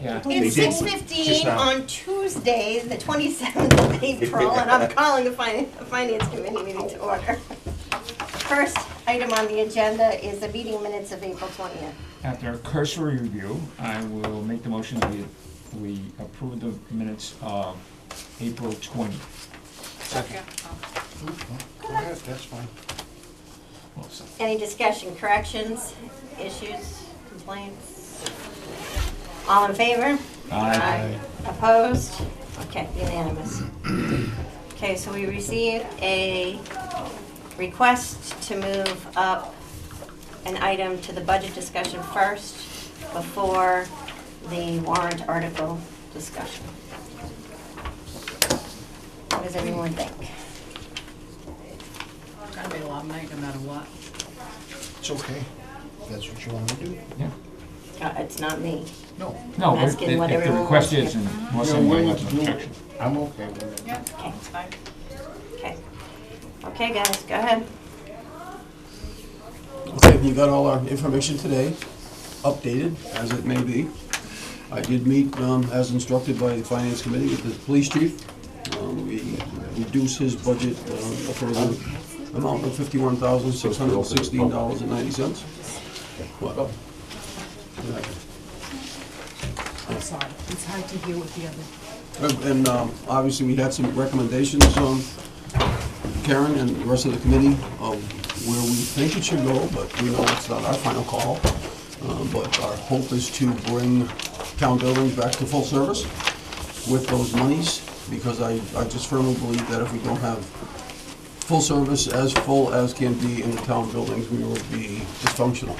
Yeah. It's They did. 6:15 Just now. on Tuesday, the 27th of April, and I'm calling the Finance Committee meeting to order. First item on the agenda is the meeting minutes of April 20th. After a cursory review, I will make the motion that we approve the minutes of April 20th. Second. Go ahead, that's fine. Well, so- Any discussion, corrections, issues, complaints? All in favor? Aye. Opposed? Okay, unanimous. Okay, so we received a request to move up an item to the budget discussion first before the warrant article discussion. What does everyone think? Gonna be a long night no matter what. It's okay. That's what you want to do? Yeah. It's not me. No. No, I'm if asking what the everyone request wants is, to- and You're unless anybody willing has to an do it. objection. I'm okay with it. Yeah, Okay. it's fine. Okay. Okay, guys, go ahead. Okay, you got all our information today, updated as it may be. I did meet, as instructed by the Finance Committee with the police chief. We reduced his budget for the amount of $51,616.90. What? I'm sorry, it's hard to hear with the other. And obviously, we had some recommendations, Karen and the rest of the committee, of where we think it should go, but we know it's not our final call. But our hope is to bring town buildings back to full service with those monies, because I just firmly believe that if we don't have full service, as full as can be in the town buildings, we will be dysfunctional.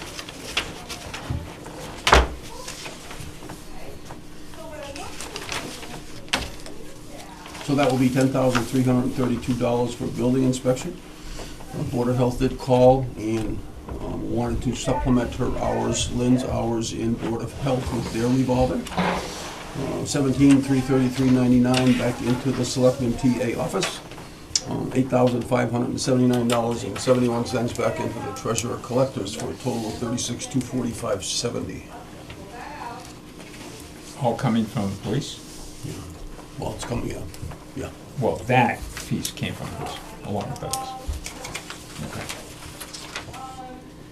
So that will be $10,332 for building inspection. Board of Health did call and wanted to supplement her hours, Lynn's hours in Board of Health with their revolving. $17,333.99 back into the Selectman TA office. $8,579.71 back into the Treasurer Collectors for a total of $36,245.70. All coming from the police? Well, it's coming out, yeah. Well, that piece came from police, along with others. Okay.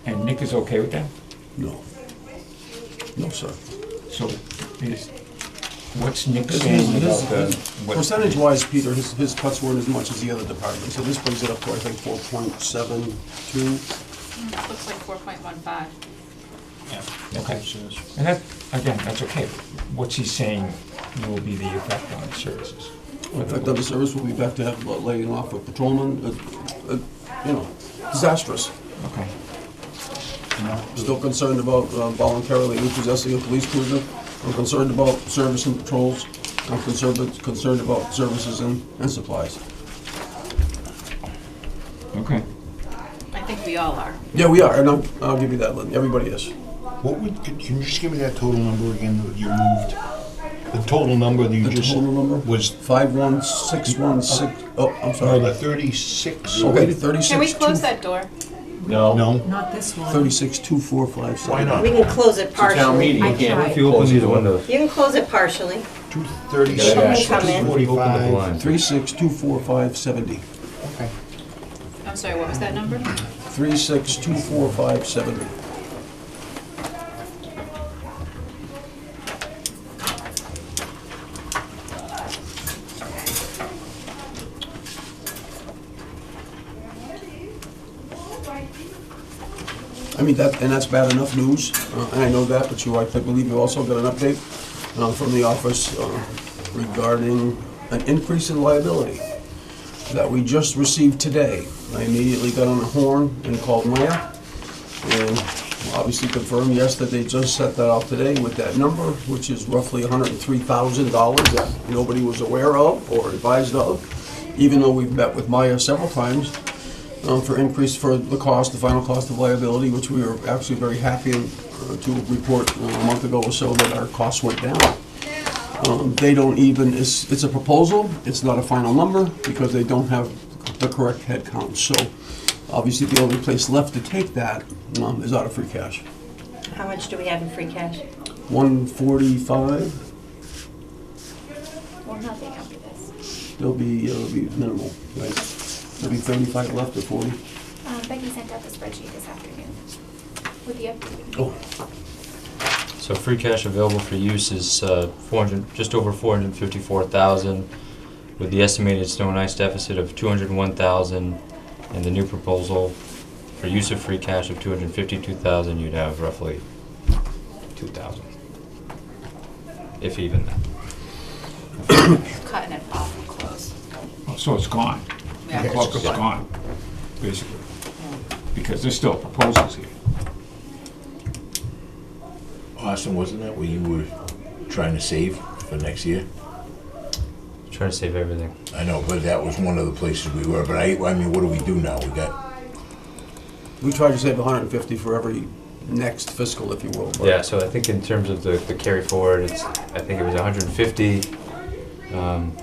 And Nick is okay with that? No. No, sir. So, what's Nick saying about the? what- Percentage-wise, Peter, his cuts weren't as much as the other departments, so this brings it up to, I think, 4.72. Looks like 4.15. Yeah. Okay. And that, again, that's okay. What's he saying will be the effect on the services? In fact, other service will be back to have laying off of patrolmen, disastrous. Okay. Still concerned about voluntarily repossessing a police cruiser. I'm concerned about service and patrols. I'm concerned about services and supplies. Okay. I think we all are. Yeah, we are, and I'll give you that, Lynn. Everybody is. Can you just give me that total number again that you moved? The total number that you The just total number? was, 51616. Oh, I'm no, sorry. the 36. Okay, 36. Can we close that door? No. Not this one. 362457. Why not? We can close it partially. Town meeting, I you can't tried. if you open these windows. You can close it partially. 236, Come in. 245. 362457. Okay. I'm sorry, what was that number? 362457. I mean, that's bad enough news, and I know that, but I believe you also got an update from the office regarding an increase in liability that we just received today. I immediately got on the horn and called Maya, and obviously confirmed, yes, that they just set that out today with that number, which is roughly $103,000 that nobody was aware of or advised of, even though we've met with Maya several times for increase for the cost, the final cost of liability, which we were actually very happy to report a month ago or so that our costs went down. They don't even, it's a proposal, it's not a final number because they don't have the correct head count. So obviously the only place left to take that is out of free cash. How much do we have in free cash? 145. Well, nothing after this. It'll be minimal, right? There'll be 35 left or 40. Becky sent out the spreadsheet this afternoon with the update. Oh, So free cash available for use is just over 454,000, with the estimated snow and ice deficit of 201,000, and the new proposal for use of free cash of 252,000. You'd have roughly 2,000, if even that. Cutting it awful close. So it's gone. Yeah. The club's gone, basically, because there's still proposals here. Austin, wasn't that what you were trying to save for next year? Trying to save everything. I know, but that was one of the places we were, but I mean, what do we do now? we try to save 150 for every next fiscal, if you will. but- Yeah, so I think in terms of the carry forward, I think it was 150.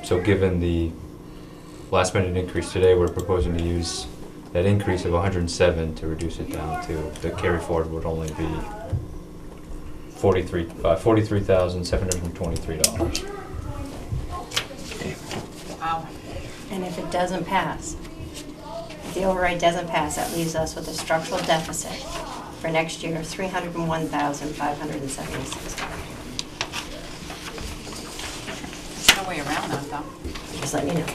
So given the last minute increase today, we're proposing to use that increase of 107 to reduce it down to, the carry forward would only be $43,723. Wow. And if it doesn't pass, if the override doesn't pass, that leaves us with a structural deficit for next year of $301,576. There's no way around that, though. Just let me know.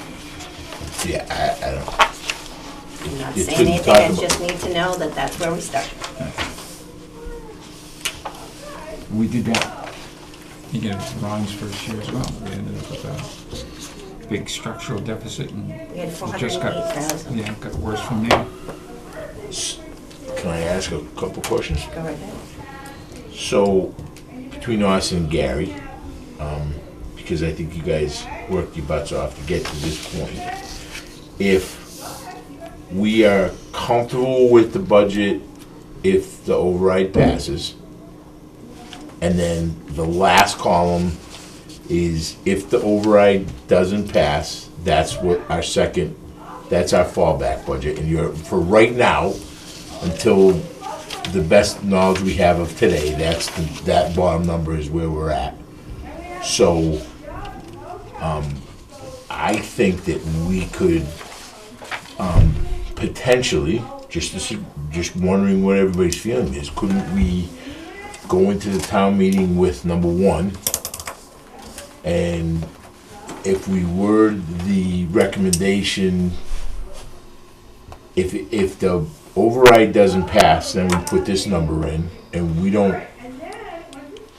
Yeah, I don't. I'm not You saying couldn't anything, talk I about- just need to know that that's where we start. We did that, again, Ron's first year as well. We ended up with a big structural deficit and We had it just got, 408,000. yeah, it got worse from there. Can I ask a couple questions? Go right ahead. So, between Austin and Gary, because I think you guys worked your butts off to get to this point, if we are comfortable with the budget, if the override passes, and then the last column is if the override doesn't pass, that's what our that's our fallback budget. And for right now, until the best knowledge we have of today, that bottom number is where we're at. So, I think that we could, potentially, just wondering what everybody's feeling is, couldn't we go into the town meeting with number one, and if we word the recommendation, if the override doesn't pass, then we put this number in, and we don't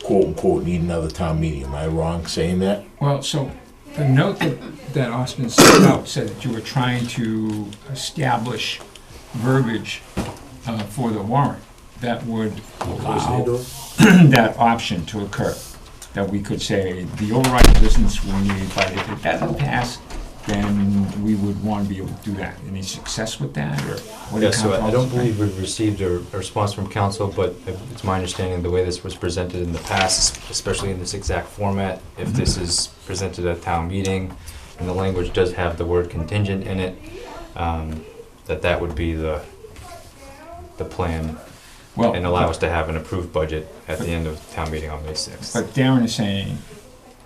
quote unquote need another town meeting. Am I wrong saying that? Well, so the note that Austin sent out said that you were trying to establish verbiage for the warrant that would allow that option to occur. That we could say, the override resistance we need, but if it doesn't pass, then we would want to be able to do that. Any success with that, or what do Yeah, so I don't council believe we've received a response from council, but it's my understanding the way this was presented in the past, especially in this exact format, if this is presented at town meeting, and the language does have the word contingent in it, that would be the plan, Well, and allow us to have an approved budget at the end of town meeting on May 6th. but Darren is saying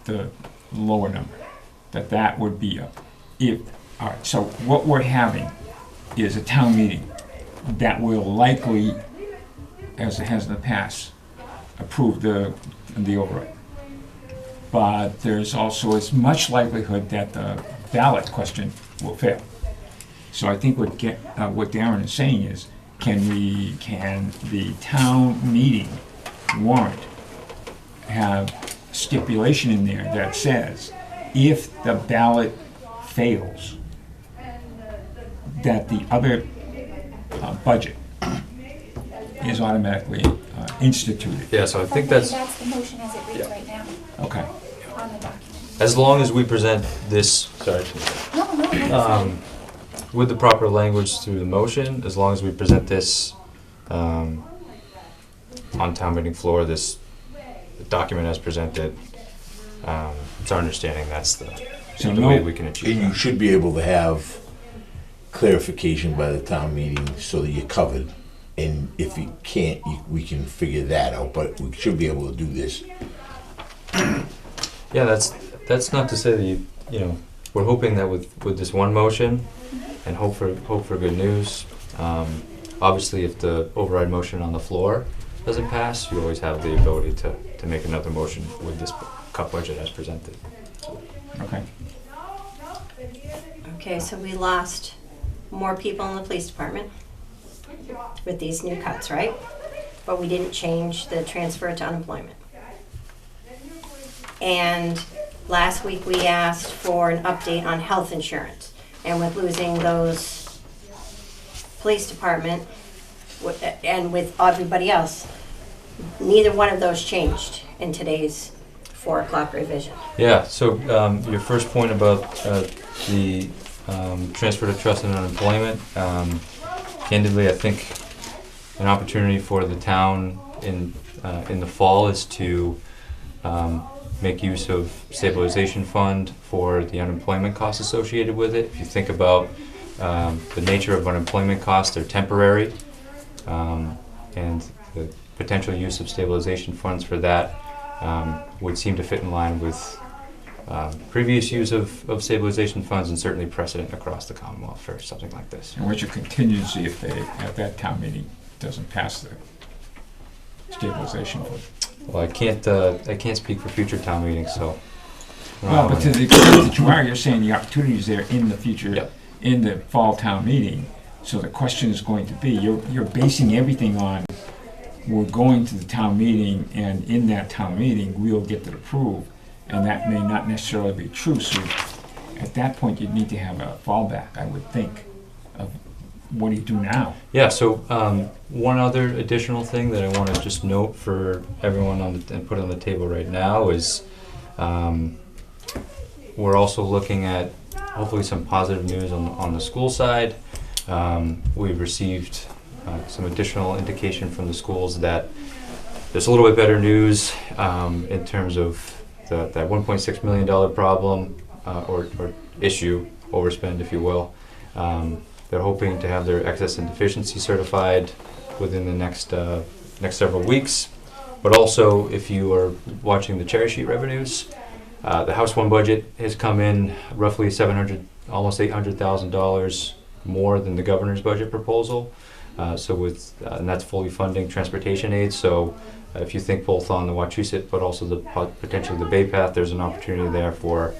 the lower number, that would be all right, so what we're having is a town meeting that will likely, as it has in the past, approve the override. But there's also as much likelihood that the ballot question will fail. So I think what Darren is saying is, can the town meeting warrant have stipulation in there that says, if the ballot fails, that the other budget is automatically instituted? Yeah, so I think that's, That's the motion as it reads Yeah. right now Okay. on the document. as long as we present this, No, that's fine. with the proper language through the motion, as long as we present this on town meeting floor, this document as presented, it's our understanding that's the way we can achieve And you that. should be able to have clarification by the town meeting so that you're covered And if you can't, we can figure that out, but we should be able to do this. Yeah, that's not to say that you know, we're hoping that with this one motion and hope for good news. Obviously, if the override motion on the floor doesn't pass, you always have the ability to make another motion with this cut budget as presented. Okay. Okay, so we lost more people in the police department with these new cuts, right? But we didn't change the transfer to unemployment. And last week we asked for an update on health insurance. And with losing those police department and with everybody else, neither one of those changed in today's 4 o'clock revision. Yeah. So your first point about the transfer to trust and unemployment. Candidly, I think an opportunity for the town in the fall is to make use of stabilization fund for the unemployment costs associated with it. If you think about the nature of unemployment costs, they're temporary, and the potential use of stabilization funds for that would seem to fit in line with previous use of stabilization funds and certainly precedent across the Commonwealth for something like this. And what's your contingency if they, at that town meeting, doesn't pass the stabilization fund? Well, I can't speak for future town meetings, so. Well, but to the extent that you are, you're saying the opportunity is there in the future, Yep. in the fall town meeting. So the question is going to be, you're basing everything on, we're going to the town meeting, and in that town meeting, we'll get it approved. And that may not necessarily be true, so at that point, you'd need to have a fallback, I would think, of what do you do now? Yeah, so one other additional thing that I want to just note for everyone and put on the table right now is we're also looking at hopefully some positive news on the school side. We've received some additional indication from the schools that there's a little bit better news in terms of that $1.6 million problem or issue, overspend if you will. They're hoping to have their excess and deficiency certified within the next several weeks. But also, if you are watching the cherry sheet revenues, the House 1 budget has come in roughly almost $800,000 more than the governor's budget proposal. And that's fully funding transportation aid. So if you think both on the Wachusett, but also potentially the Bay Path, there's an opportunity there for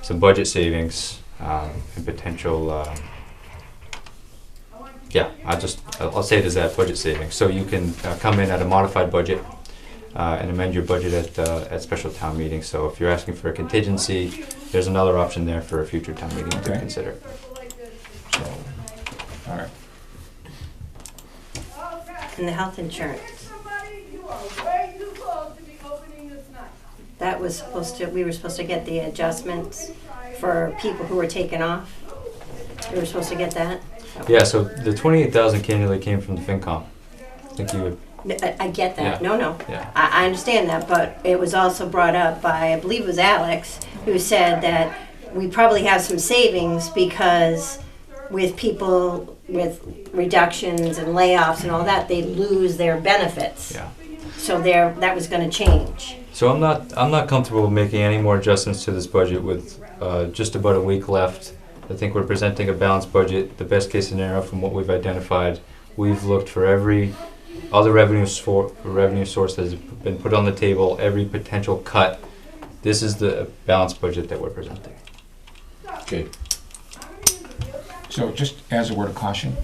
some budget savings and potential. I'll say it as that budget savings. So you can come in at a modified budget and amend your budget at special town meetings. So if you're asking for a contingency, there's another option there for a future town meeting to consider. So, all right. And the health insurance. That was we were supposed to get the adjustments for people who were taken off. We were supposed to get that. Yeah, so the 28,000 candidly came from the FinCom. I think you would. I get that. Yeah. No. Yeah. I understand that, but it was also brought up by, I believe it was Alex, who said that we probably have some savings because with people with reductions and layoffs and all that, they lose their benefits. Yeah. So that was going to change. So I'm not comfortable making any more adjustments to this budget with just about a week left. I think we're presenting a balanced budget, the best case scenario from what we've identified. We've looked for every other revenue source that has been put on the table, every potential cut. This is the balanced budget that we're presenting. Okay. So just as a word of caution,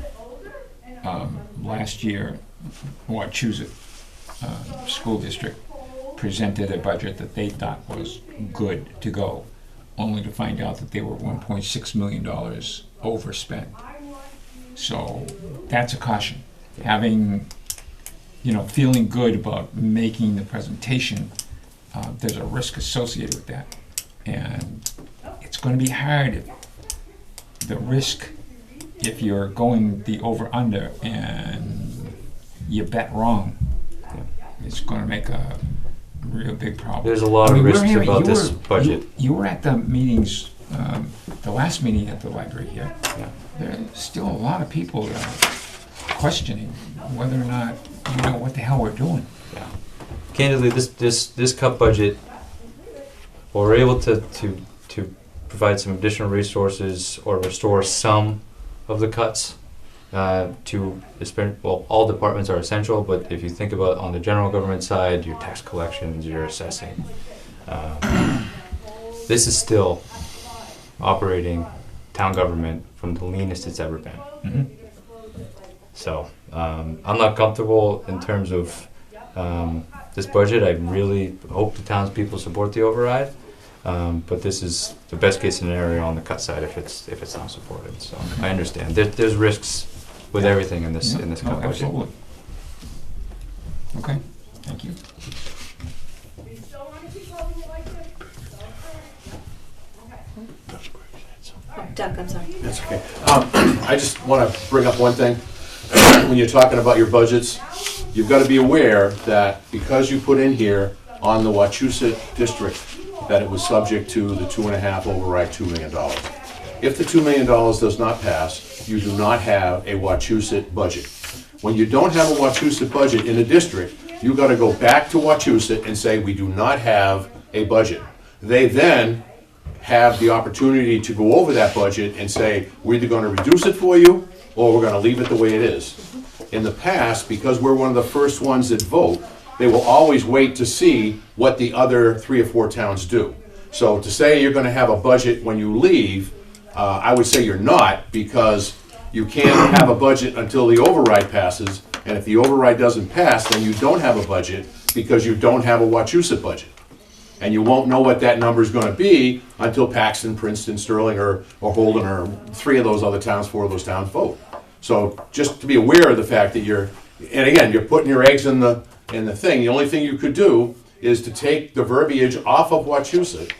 last year, Wachusett School District presented a budget that they thought was good to go, only to find out that they were $1.6 million overspent. So that's a caution. Having, feeling good about making the presentation, there's a risk associated with that. And it's going to be hard. The risk, if you're going the over-under and you bet wrong, it's going to make a real big problem. There's a lot of risks about this budget. You were at the meetings, the last meeting at the library here. Yeah. There's still a lot of people that are questioning whether or not you know what the hell we're doing. Candidly, this cut budget, well, we're able to provide some additional resources or restore some of the cuts to, well, all departments are essential, but if you think about on the general government side, your tax collections, your assessing, this is still operating town government from the leanest it's ever been. Mhm. So I'm not comfortable in terms of this budget. I really hope the townspeople support the override, but this is the best case scenario on the cut side if it's not supported. So I understand there's risks with everything in this Yeah, cut no, budget. absolutely. Okay, thank you. Doug, I'm sorry. That's okay. I just want to bring up one thing. When you're talking about your budgets, you've got to be aware that because you put in here on the Wachusett district that it was subject to the 2.5 override $2 million. If the $2 million does not pass, you do not have a Wachusett budget. When you don't have a Wachusett budget in a district, you've got to go back to Wachusett and say, we do not have a budget. They then have the opportunity to go over that budget and say, we're either going to reduce it for you or we're going to leave it the way it is. In the past, because we're one of the first ones that vote, they will always wait to see what the other 3 or 4 towns do. So to say you're going to have a budget when you leave, I would say you're not, because you can't have a budget until the override passes, and if the override doesn't pass, then you don't have a budget because you don't have a Wachusett budget. And you won't know what that number is going to be until Paxton, Princeton, Sterling, or Holden, or 3 of those other towns, 4 of those towns vote. So just to be aware of the fact that and again, you're putting your eggs in the thing. The only thing you could do is to take the verbiage off of Wachusett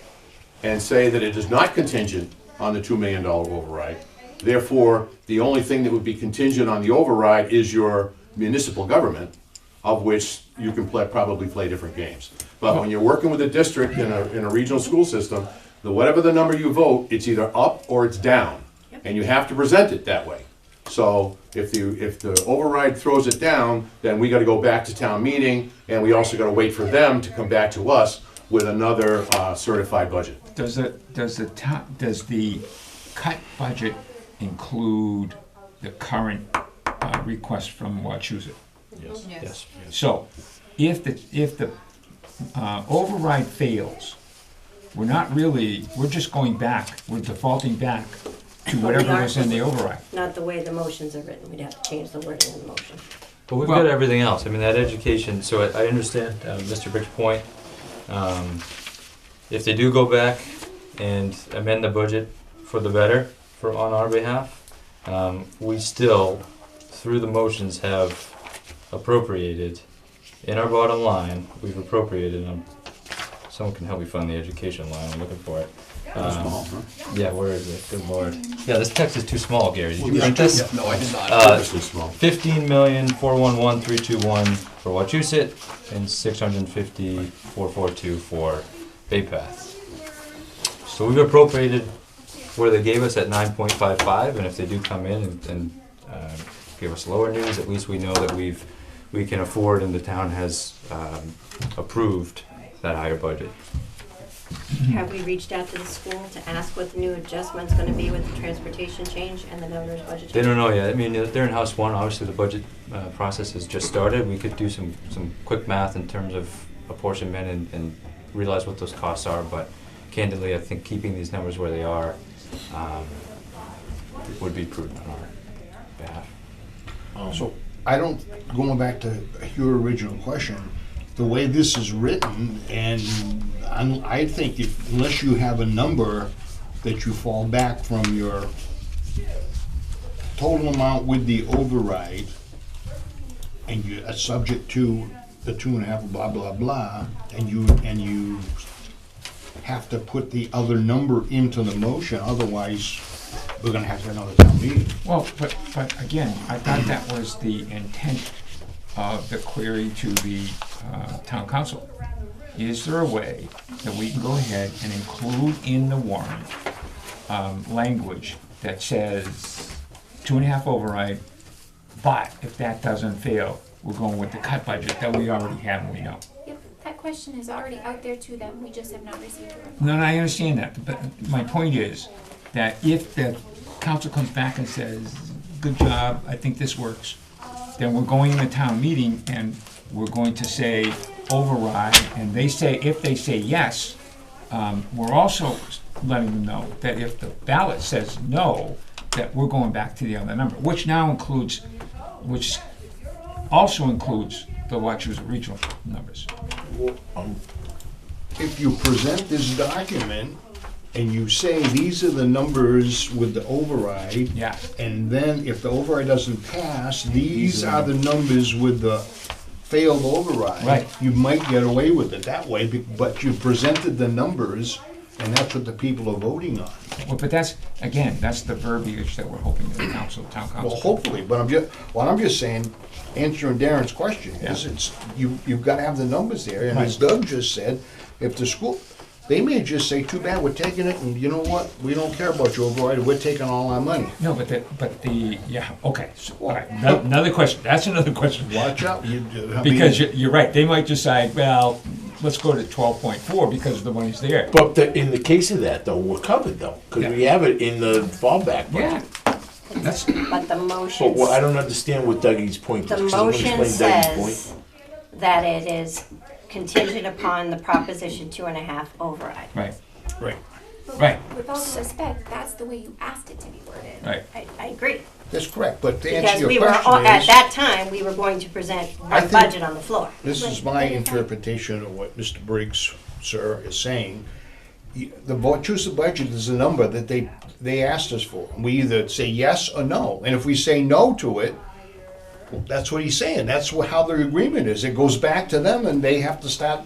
and say that it is not contingent on the $2 million override. Therefore, the only thing that would be contingent on the override is your municipal government, of which you can probably play different games. But when you're working with a district in a regional school system, whatever the number you vote, it's either up or it's down. And you have to present it that way. So if the override throws it down, then we gotta go back to town meeting, and we also gotta wait for them to come back to us with another certified budget. Does the cut budget include the current request from Wachusett? Yes. So, if the override fails, we're just going back, we're defaulting back to whatever was in the override. Not the way the motions are written. We'd have to change the wording in the motion. But we've Well- got everything else. I mean, that education, so I understand Mr. Brick's point. If they do go back and amend the budget for the better, on our behalf, we still, through the motions, have appropriated, in our bottom line, we've appropriated, someone can help me find the education line, I'm looking for it. Small, huh? Yeah, where is it? Good lord. Yeah, this text is too small, Gary. Did you print this? No, I did not. Purposely small. 15,411,321 for Wachusett and 650,442 for Bay Path. So we've appropriated where they gave us at 9.55, and if they do come in and give us lower news, at least we know that we can afford and the town has approved that higher budget. Have we reached out to the school to ask what the new adjustment's gonna be with the transportation change and the governor's budget change? They don't know yet. I mean, they're in House 1. Obviously, the budget process has just started. We could do some quick math in terms of apportionment and realize what those costs are. But candidly, I think keeping these numbers where they are would be prudent on our behalf. So I don't, going back to your original question, the way this is written, and I think unless you have a number that you fall back from your total amount with the override, and you are subject to the 2.5 blah blah blah, and you have to put the other number into the motion, otherwise we're gonna have another town meeting. Well, but again, I thought that was the intent of the query to the town council. Is there a way that we can go ahead and include in the warrant language that says 2.5 override, But if that doesn't fail, we're going with the cut budget that we already have and we know. Yep, that question is already out there to them, we just have not received a reply. No, I understand that, but my point is that if the council comes back and says, good job, I think this works, then we're going in a town meeting and we're going to say override, and they say, if they say yes, we're also letting them know that if the ballot says no, that we're going back to the other number, which also includes the Wachusett regional numbers. If you present this document and you say, these are the numbers with the override, Yeah, and then if the override doesn't pass, these are the numbers with the failed override. Right. You might get away with it that way, but you presented the numbers, and that's what the people are voting on. well, but that's the verbiage that we're hoping the town council. Well, hopefully, but I'm just saying, answering Darren's question, is it's, you've gotta have the numbers there, and as Doug just said, if the school, they may just say, too bad, we're taking it, and you know what, we don't care about your override, we're taking all our money. No, yeah, okay, so, all right, another question, that's another question. Watch out, Because you're right, they might decide, well, let's go to 12.4 because the money's there. But in the case of that, though, we're covered, though, because we have it in the fallback budget. Yeah, that's, But the motion, But I don't understand what Dougie's point is. the 'cause I'm gonna motion explain Dougie's point. says that it is contingent upon the Proposition 2.5 override. right, Right. But Right. with all due respect, that's the way you asked it to be worded. right. I agree. That's correct, but to Because answer we your were, question at is, that time, we were going to present I one think- budget on the floor. this is my interpretation of what Mr. Briggs, sir, is saying. The Wachusett budget is a number that they asked us for. We either say yes or no, and if we say no to it, well, that's what he's saying, that's how the agreement is. It goes back to them, and they have to start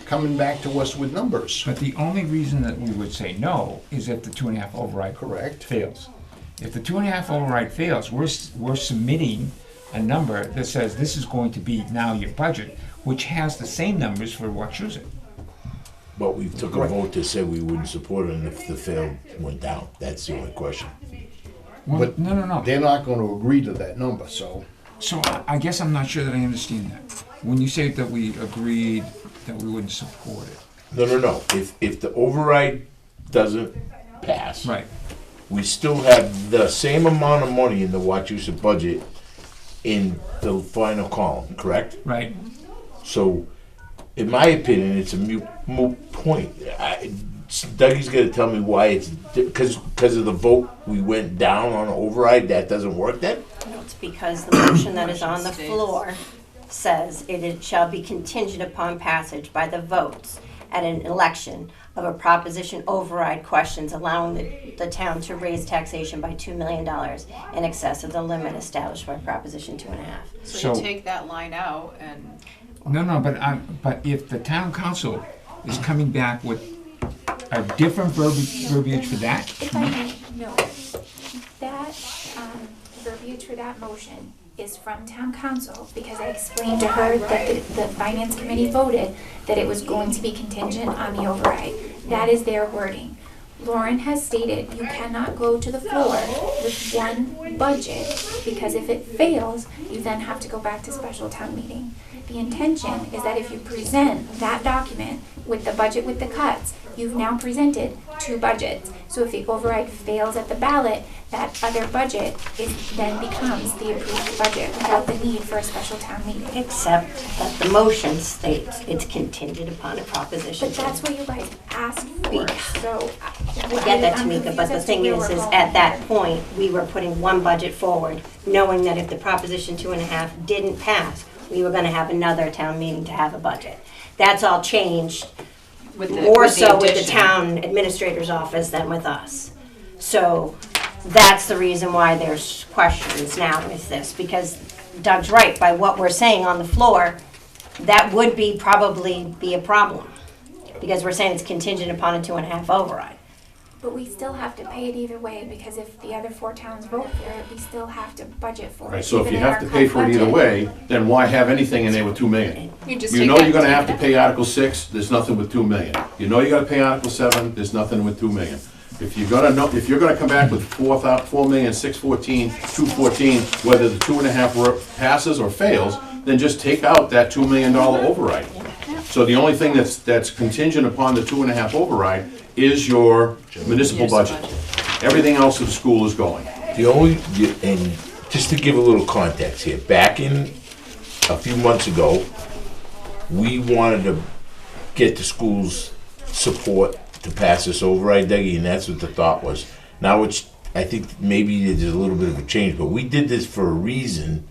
coming back to us with numbers. But the only reason that we would say no is if the 2.5 override Correct. fails. If the 2.5 override fails, we're submitting a number that says this is going to be now your budget, which has the same numbers for Wachusett. But we took a vote to say we wouldn't support it, and if the fail went down, that's the only question. Well, But no. They're not gonna agree to that number, so. So I guess I'm not sure that I understand that. When you say that we agreed that we wouldn't support it. No. If the override doesn't pass. Right, We still have the same amount of money in the Wachusett budget in the final column, correct? right. So, in my opinion, it's a moot point. Dougie's gonna tell me why it's, because of the vote we went down on the override, that doesn't work then? It's because the motion that is on the Motion states. floor says it shall be contingent upon passage by the votes at an election of a proposition override questions allowing the town to raise taxation by $2 million in excess of the limit established by Proposition 2.5. So So- you take that line out and, No, but if the town council is coming back with a different verbiage for that, If I may, no, that verbiage for that motion is from town council, because I explained to her that the finance committee voted that it was going to be contingent on the override. That is their wording. Lauren has stated you cannot go to the floor with one budget, because if it fails, you then have to go back to special town meeting. The intention is that if you present that document with the budget with the cuts, you've now presented two budgets. So if the override fails at the ballot, that other budget then becomes the approved budget without the need for a special town meeting. Except that the motion states it's contingent upon a proposition. But that's what you guys asked for, so. I get that, Tamika, but the thing is at that point, we were putting one budget forward, knowing that if the Proposition 2.5 didn't pass, we were gonna have another town meeting to have a budget. That's all changed, with the. more with the so with the addition. town administrator's office than with us. So that's the reason why there's questions now with this, because Doug's right, by what we're saying on the floor, that would probably be a problem. Because we're saying it's contingent upon a 2.5 override. But we still have to pay it either way, because if the other four towns vote for it, we still have to budget for it. Right, so if even you in have our to pay cut for it either budget. way, then why have anything in there with 2 million? You just You take know that you're gonna to- have to pay Article 6, there's nothing with 2 million. You know you gotta pay Article 7, there's nothing with 2 million. If you're gonna know, if you're gonna come back with 4,614, 214, whether the 2.5 passes or fails, then just take out that $2 million override. So the only thing that's contingent upon the 2.5 override is your municipal budget. Everything else of the school is going. The only, and just to give a little context here, back in a few months ago, we wanted to get the school's support to pass this override, Dougie, and that's what the thought was. Now it's, I think maybe there's a little bit of a change, but we did this for a reason,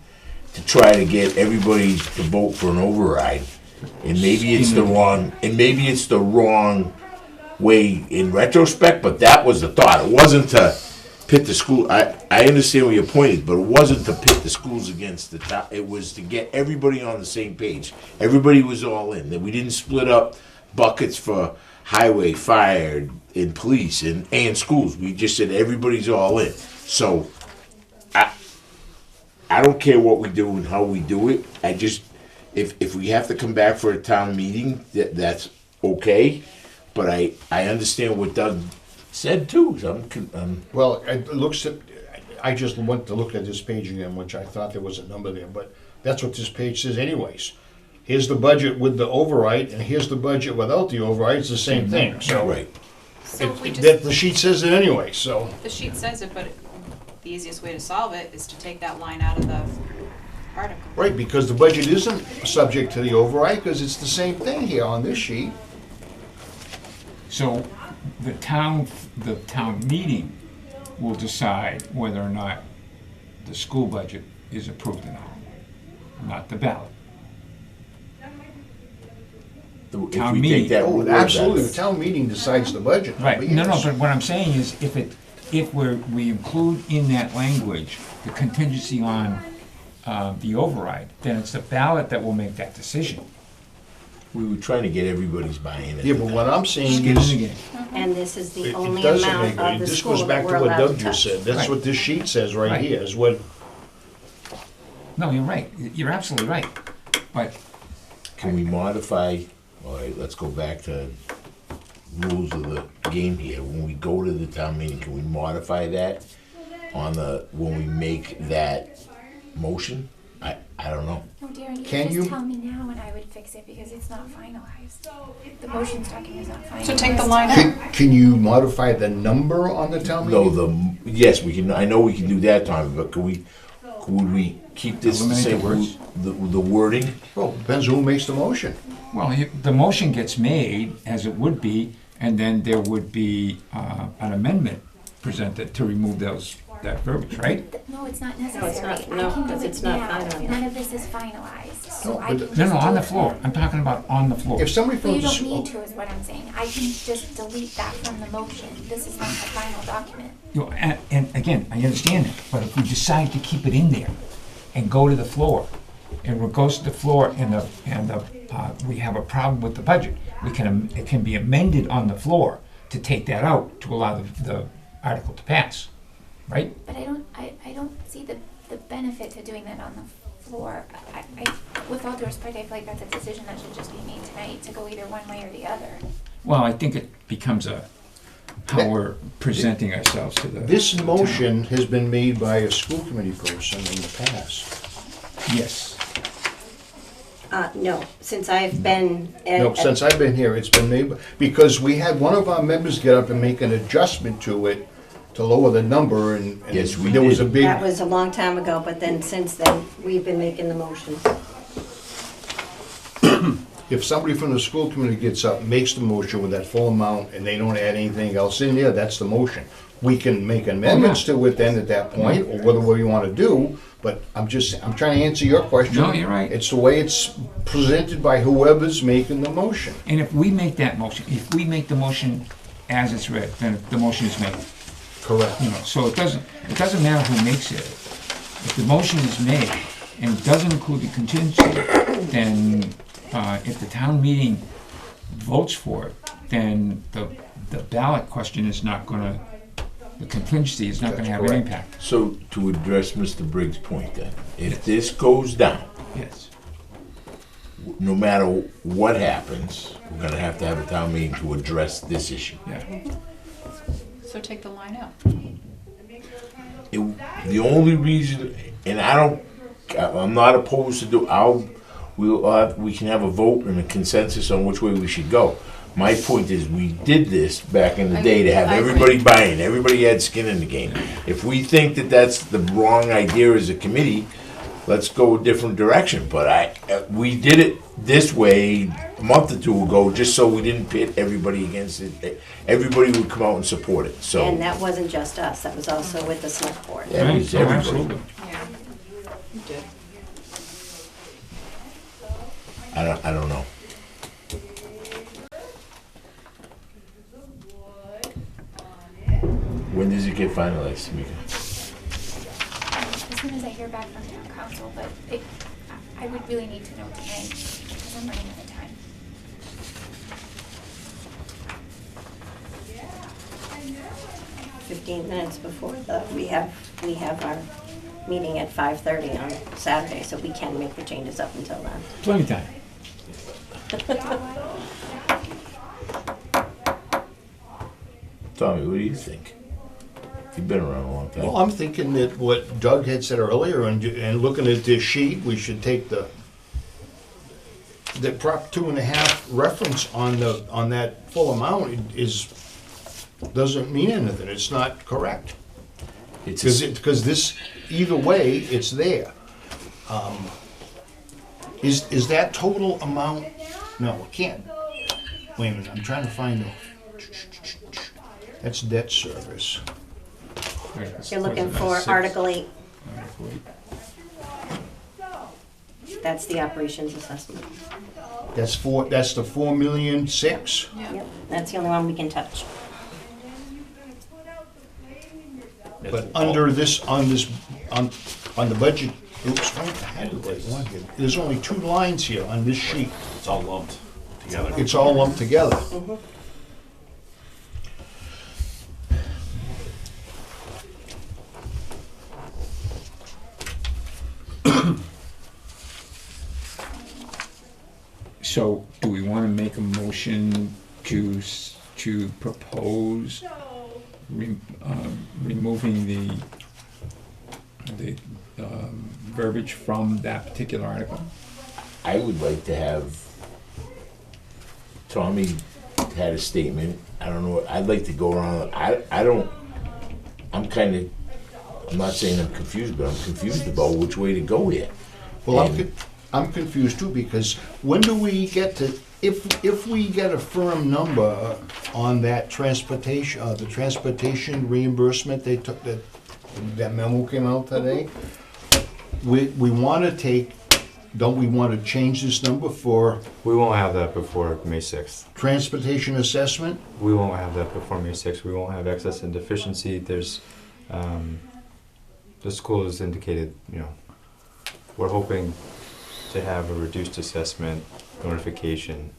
to try to get everybody to vote for an override. And maybe it's the wrong way in retrospect, but that was the thought. It wasn't to pit the school, I understand where your point is, but it wasn't to pit the schools against the top. It was to get everybody on the same page. Everybody was all in, that we didn't split up buckets for highway, fire, and police, and schools. We just said everybody's all in. So, I don't care what we do and how we do it. I just, if we have to come back for a town meeting, that's okay. But I understand what Doug said too. So Well, it looks at, I just went to look at this page again, which I thought there was a number there, but that's what this page says anyways. Here's the budget with the override, and here's the budget without the override, it's the same thing, so. right. So if we The sheet says it anyway, so. the sheet says it, but the easiest way to solve it is to take that line out of the article. Right, because the budget isn't subject to the override, because it's the same thing here on this sheet. So the town meeting will decide whether or not the school budget is approved or not the ballot. If Town we meeting. take that Oh, rule, absolutely, the that's- town meeting decides the budget. Right, nobody no, else. but what I'm saying is, if we include in that language the contingency on the override, then it's the ballot that will make that decision. We were trying to get everybody's buy-in. at Yeah, the but time. what I'm saying Skin in the is, game. And this is the it only doesn't amount make, of the this school goes that back to we're what allowed Doug to just touch. said, that's Right. what this sheet says right Right. here, is what, No, you're right, you're absolutely right, but Can we modify, all right, let's go back to rules of the game here. When we go to the town meeting, can we modify that when we make that motion? I don't know. No, Darren, you Can can you- just tell me now and I would fix it because it's not finalized. The motions document is not finalized. So take the line out. can you modify the number on the town meeting? No, yes, we can, I know we can do that, Tommy, but would we keep this the Eliminate the same, words? the wording? Well, depends who makes the motion. well, the motion gets made as it would be, and then there would be an amendment presented to remove that verbiage, right? No, it's not No, it's necessary. not. I No, can do because it it's not now. finalized. None of this is finalized, so No, I but- can just No, no, on do the it floor, now. I'm talking about on the floor. If somebody Well, from you the don't need school, to, is what I'm saying. I can just delete that from the motion. This is not the final document. You know, and again, I understand that, but if we decide to keep it in there and go to the floor, and when it goes to the floor and we have a problem with the budget, it can be amended on the floor to take that out to allow the article to pass, right? But I don't see the benefit to doing that on the floor. With all due respect, I feel like that's a decision that should just be made tonight to go either one way or the other. Well, I think it becomes how we're presenting ourselves to the. this town. motion has been made by a school committee person in the past. Yes, No, since I've been. No, since I've been here, it's been made, because we had one of our members get up and make an adjustment to it to lower the number, and Yes, we there was a did. big, That was a long time ago, but then since then, we've been making the motions. if somebody from the school committee gets up, makes the motion with that full amount, and they don't add anything else in there, that's the motion. We can make amendments to it then at that point, or whatever we want to do, but I'm trying to answer your question. No, you're right. It's the way it's presented by whoever's making the motion. and if we make that motion, if we make the motion as it's read, then the motion is made. Correct. You know, so it doesn't matter who makes it. If the motion is made and it doesn't include the contingency, then if the town meeting votes for it, then the ballot question is not gonna, the contingency is not gonna That's have an correct. impact. So, to address Mr. Briggs' point then, if this goes down, Yes. no matter what happens, we're gonna have to have a town meeting to address this issue. Yeah. So take the line out. The only reason, and I'm not opposed to we can have a vote and a consensus on which way we should go. My point is, we did this back in the day to have I agree. everybody buy in, everybody had skin in the game. If we think that that's the wrong idea as a committee, let's go a different direction. But we did it this way a month or two ago, just so we didn't pit everybody against it. Everybody would come out and support it, so. And that wasn't just us, that was also with the select board. Yeah, it was Oh, everybody. absolutely. Yeah. You did. I don't know. When does it get finalized, Tamika? As soon as I hear back from town council, but I would really need to know tonight, because I'm running out of time. Fifteen minutes before we have our meeting at 5:30 on Saturday, so we can make the changes up until then. Plenty of time. Tommy, what do you think? You've been around a long time. Well, I'm thinking that what Doug had said earlier, and looking at this sheet, we should take the Prop 2.5 reference on that full amount doesn't mean anything. It's not correct. Because this, either way, it's there. Is that total amount? No, it can't. Wait a minute, I'm trying to find it. That's debt service. You're looking for Article 8. Article 8. That's the operations assessment. That's the 4,000,006. Yep, that's the only one we can touch. But under this, on the budget, oops, I had the right one here. There's only 2 lines here on this sheet. It's all lumped together. It's all lumped together. So, do we want to make a motion to propose removing the verbiage from that particular article? I would like to have Tommy had a statement. I don't know. I'd like to go around. I'm not saying I'm confused, but I'm confused about which way to go here. Well, I'm confused too, because when do we get to, if we get a firm number on that transportation, the transportation reimbursement they took, that memo came out today, we want to take, don't we want to change this number for We won't have that before May 6th. transportation assessment? We won't have that before May 6th. We won't have excess and deficiency. There's, the school has indicated, we're hoping to have a reduced assessment notification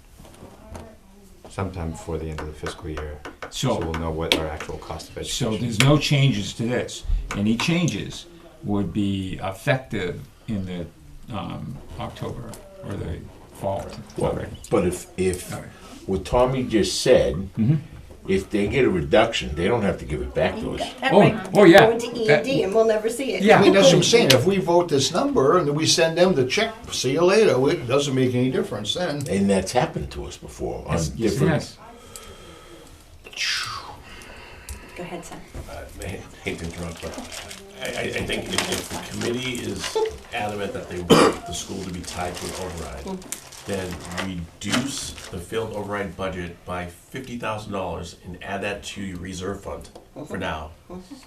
sometime before the end of the fiscal year. So we'll know what our actual cost of education So there's no changes to this. Any changes would be effective in the October or the fall already. But if All right. what Tommy just said, Mhm. if they get a reduction, they don't have to give it back to us. That Oh, might oh, yeah. go into E&D and we'll never see it. Yeah. I mean, that's what I'm saying, if we vote this number and then we send them the check, see you later, it doesn't make any difference then. And that's happened to us before on Yes, different. yes. Go ahead, Sam. I hate to interrupt, but I think if the committee is adamant that they want the school to be tied to an override, then reduce the field override budget by $50,000 and add that to your reserve fund for now.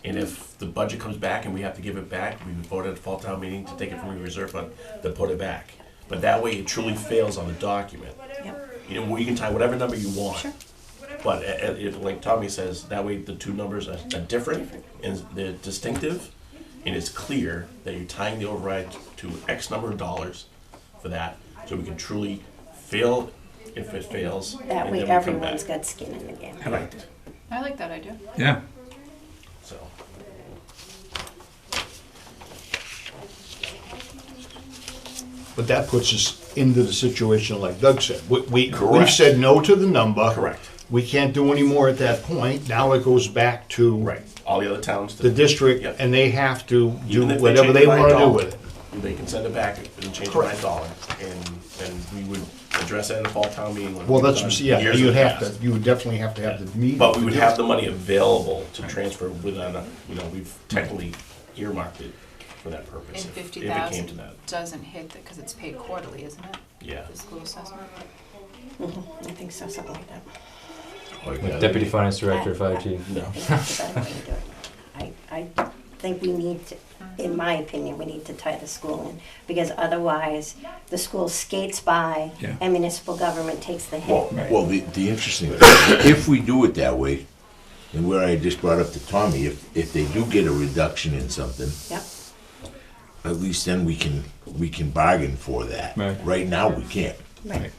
And if the budget comes back and we have to give it back, we would vote at the fall town meeting to take it from your reserve fund, to put it back. But that way it truly fails on the document. Yep. You can tie whatever number you want. Sure. But like Tommy says, that way the two numbers are different and they're distinctive, and it's clear that you're tying the override to X number of dollars for that, so we can truly fail if it fails. That and way then we come everyone's back. got skin in the game. I liked it. I like that idea. Yeah. So, But that puts us into the situation like Doug said. We've Correct. said no to the number. correct. We can't do any more at that point. Now it goes back to Right, all the other towns. the district, Yep. and they have to do Even if they whatever change they it by wanna do $1, with it. They can send it back and change it by Correct. $1, and we would address that in the fall town meeting. when Well, we've that's, done yeah, years you'd in the have past. to, you would definitely have to have the meeting. But we would to do have it. the money available to transfer within, we've technically earmarked it for that purpose. And if fifty it came to thousand that. doesn't hit that, because it's paid quarterly, isn't it? Yeah. The school assessment? I think so, something like that. With Deputy Finance Director, Fire Chief. I think that's the better way to do it. I think we need to, in my opinion, we need to tie the school in, because otherwise, the school skates by, Yeah. and municipal government takes the hit. Well, Right. well, the interesting thing, if we do it that way, and where I just brought up to Tommy, if they do get a reduction in something, Yep. at least then we can bargain for that. Right. Right now, we can't. Right.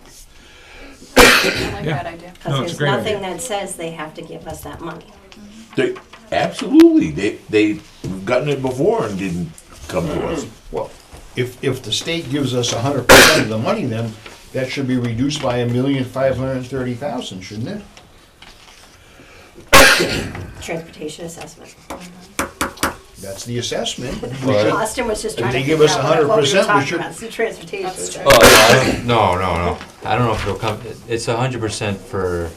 I like Yeah. that idea. No, Because it's a there's great nothing idea. that says they have to give us that money. They, absolutely, they've gotten it before and didn't come to us. Well, if the state gives us 100% of the money, then that should be reduced by $1,530,000, shouldn't it? Transportation assessment. That's the assessment. Well, Austin was just If trying to they give figure us out what we were 100%, we talking should- about, it's the transportation. That's true. Oh, no. I don't know if it'll come, it's 100% for,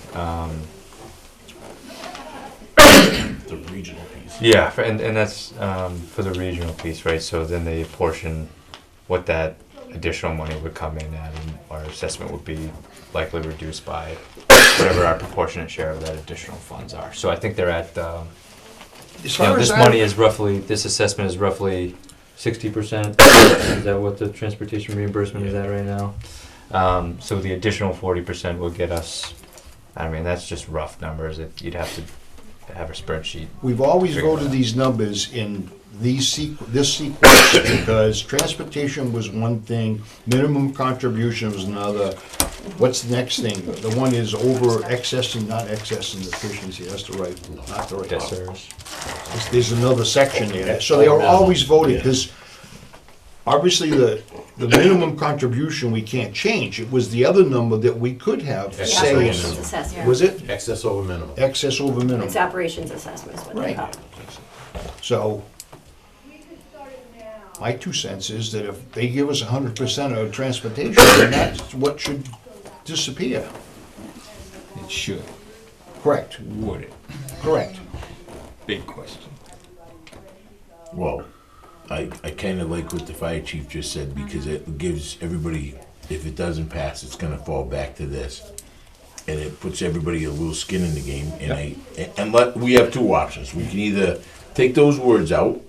The regional piece. yeah, and that's for the regional piece, right? So then they apportion what that additional money would come in at, and our assessment would be likely reduced by whatever our proportionate share of that additional funds are. So I think they're at, As you know, far as this I- money is roughly, this assessment is roughly 60%. Is that what the transportation reimbursement is at right now? So the additional 40% will get us, I mean, that's just rough numbers. You'd have to have a spreadsheet. We've always Figure it voted out. these numbers in this sequence because transportation was one thing, minimum contribution was another. What's the next thing? The one is over excess and not excess and efficiency, that's the right, not the right. Debt service. There's another section there. So they are always voted, because obviously the minimum contribution we can't change. It was the other number that we could have The say, operations assessment. was it Excess over minimum. excess over minimum? It's operations assessment is what they Right. call it. So, my 2 cents is that if they give us 100% of transportation, then that's what should disappear. It should, Correct, would it? correct. Big question. Well, I kinda like what the fire chief just said, because it gives everybody, if it doesn't pass, it's gonna fall back to this. And it puts everybody a little skin in the game, and we have two options. We can either take those words out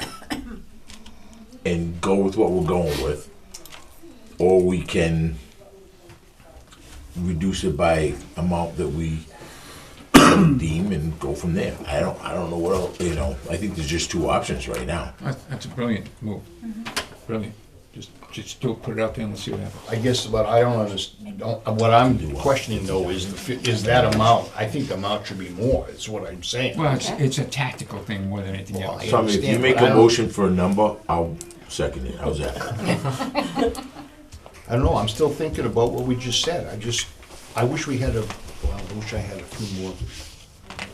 and go with what we're going with, or we can reduce it by amount that we deem and go from there. I don't know what else, I think there's just two options right now. That's a brilliant move. Brilliant. Just do it, put it out there and let's see what happens. I guess what I don't understand, what I'm questioning though is that amount. I think the amount should be more, is what I'm saying. Well, it's a tactical thing more than anything Well, else. I Tommy, if you understand, make but I a don't- motion for a number, I'll second it. How's that? I don't know, I'm still thinking about what we just said. I wish we had I wish I had a few more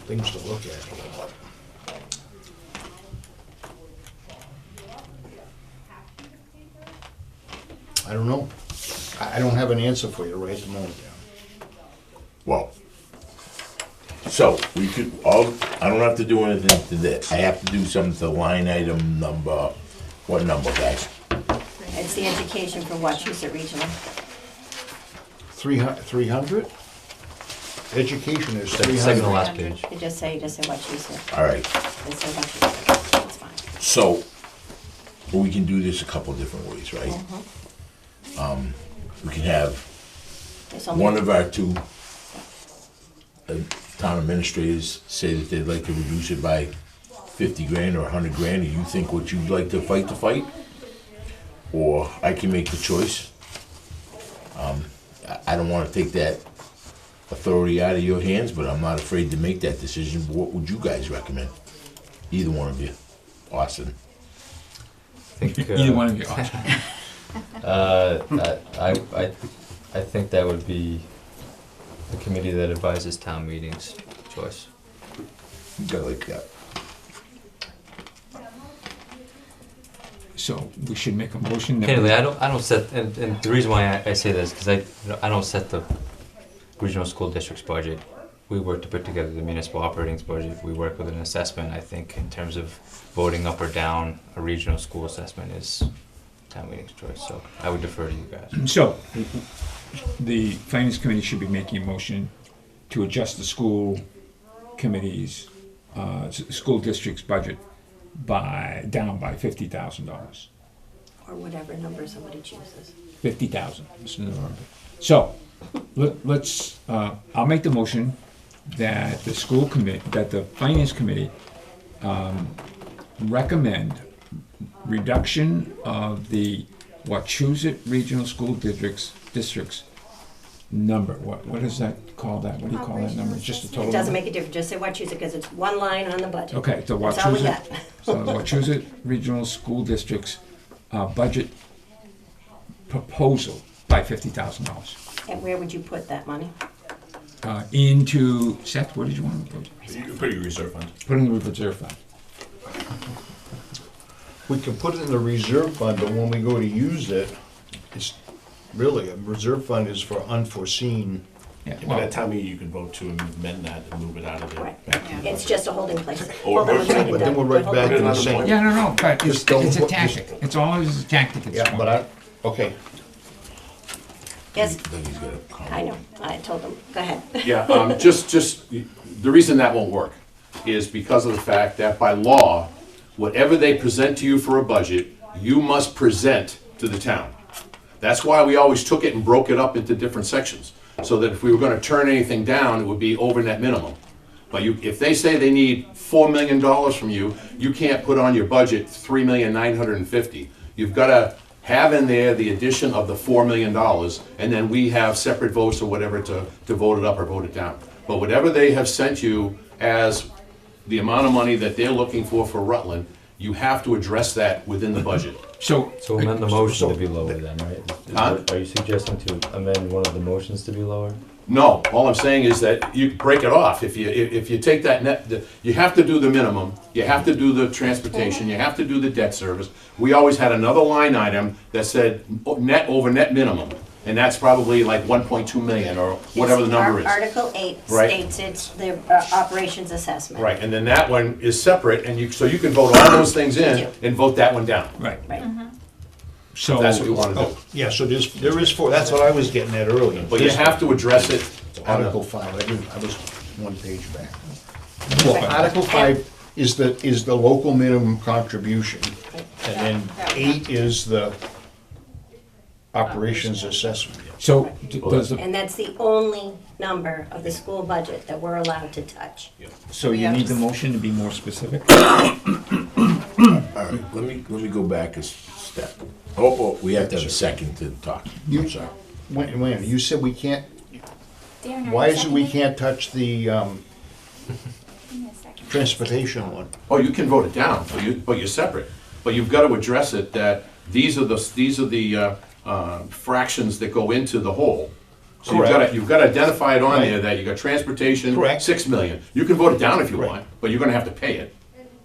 things to look at here, but. I don't know. I don't have an answer for you right at the moment. Well, so we could I don't have to do anything to this. I have to do something to line item number, what number, guys? It's the education for Wachusett Regional. 300? Education is Second to 300. last page. You just say Wachusett. All right, They say Wachusett. That's fine. so we can do this a couple different ways, right? We can have There's only- one of our two town administrators say that they'd like to reduce it by 50 grand or 100 grand, and you think what you'd like to fight? Or I can make the choice. I don't wanna take that authority out of your hands, but I'm not afraid to make that decision. What would you guys recommend? Either one of you. Austin. I think, Either one of you, Austin. I think that would be the committee that advises town meetings choice. I like that. So we should make a motion that. Candidly, I don't set, and the reason why I say this, because I don't set the regional school district's budget. We work to put together the municipal operating budget. We work with an assessment. I think in terms of voting up or down a regional school assessment is town meeting's choice. So I would defer to you guys. So, the finance committee should be making a motion to adjust the school committee's, school district's budget down by $50,000. Or whatever number somebody chooses. 50,000. So, let's, I'll make the motion that the school committee, that the finance committee, recommend reduction of the Wachusett Regional School District's number. What does that call that? What do you call that number? It's just a total It doesn't number? make a difference, just say Wachusett, because it's one line on the budget. Okay, the That's all we Wachusett, got. so the Wachusett Regional School District's budget proposal by $50,000 And where would you put that money? into, Seth, what did you want to put? You can put your reserve fund. Put in the reserve fund. We can put it in the reserve fund, but when we go to use it, it's really, a reserve fund is for unforeseen. Yeah, But well, at town meeting, you can vote to amend that and move it out of there. Right. back to the It's budget. just a holding place. Or- Hold on, or- we're trying to But then do- we're right hold back on. to the same. yeah, no, but Just don't it's a put- tactic. It's always a tactic. It's Yeah, but okay, Yes, Then he's got a comment. I know, I told them, go ahead. Yeah, just, the reason that won't work is because of the fact that by law, whatever they present to you for a budget, you must present to the town. That's why we always took it and broke it up into different sections, so that if we were gonna turn anything down, it would be over net minimum. But if they say they need $4 million from you, you can't put on your budget $3,950,000. You've gotta have in there the addition of the $4 million, and then we have separate votes or whatever to vote it up or vote it down. But whatever they have sent you as the amount of money that they're looking for Rutland, you have to address that within the budget. So, So amend the motion to be lower then, right? Huh? Are you suggesting to amend one of the motions to be lower? No, all I'm saying is that you break it off. If you take that you have to do the minimum, you have to do the transportation, you have to do the debt service. We always had another line item that said net over net minimum, and that's probably like 1.2 million or whatever the number is. Article 8 Right. states it's the operations assessment. Right, and then that one is separate, and so you can vote all those things in and vote that one down. right, Right. so. That's what we want to do. oh, yeah, so there is four, that's what I was getting at earlier. But you have to address it on Article the, 5, I was one page back. Well, Article 5 is the local minimum contribution, and then 8 is the operations assessment. So, does the, And that's the only number of the school budget that we're allowed to touch. so you need the motion to be more specific? All right, let me go back a step. Oh, we have to have a second to talk. I'm sorry. Wait, a minute, you said we can't, Darren, are why you is it we seconding? can't touch the Give me a second. transportation one? oh, you can vote it down, but you're separate. But you've got to address it that these are the fractions that go into the whole. So Correct. you've got to identify it on Right. there that you got transportation, Correct. 6 million. You can vote it down if you Right. want, but you're gonna have to pay it,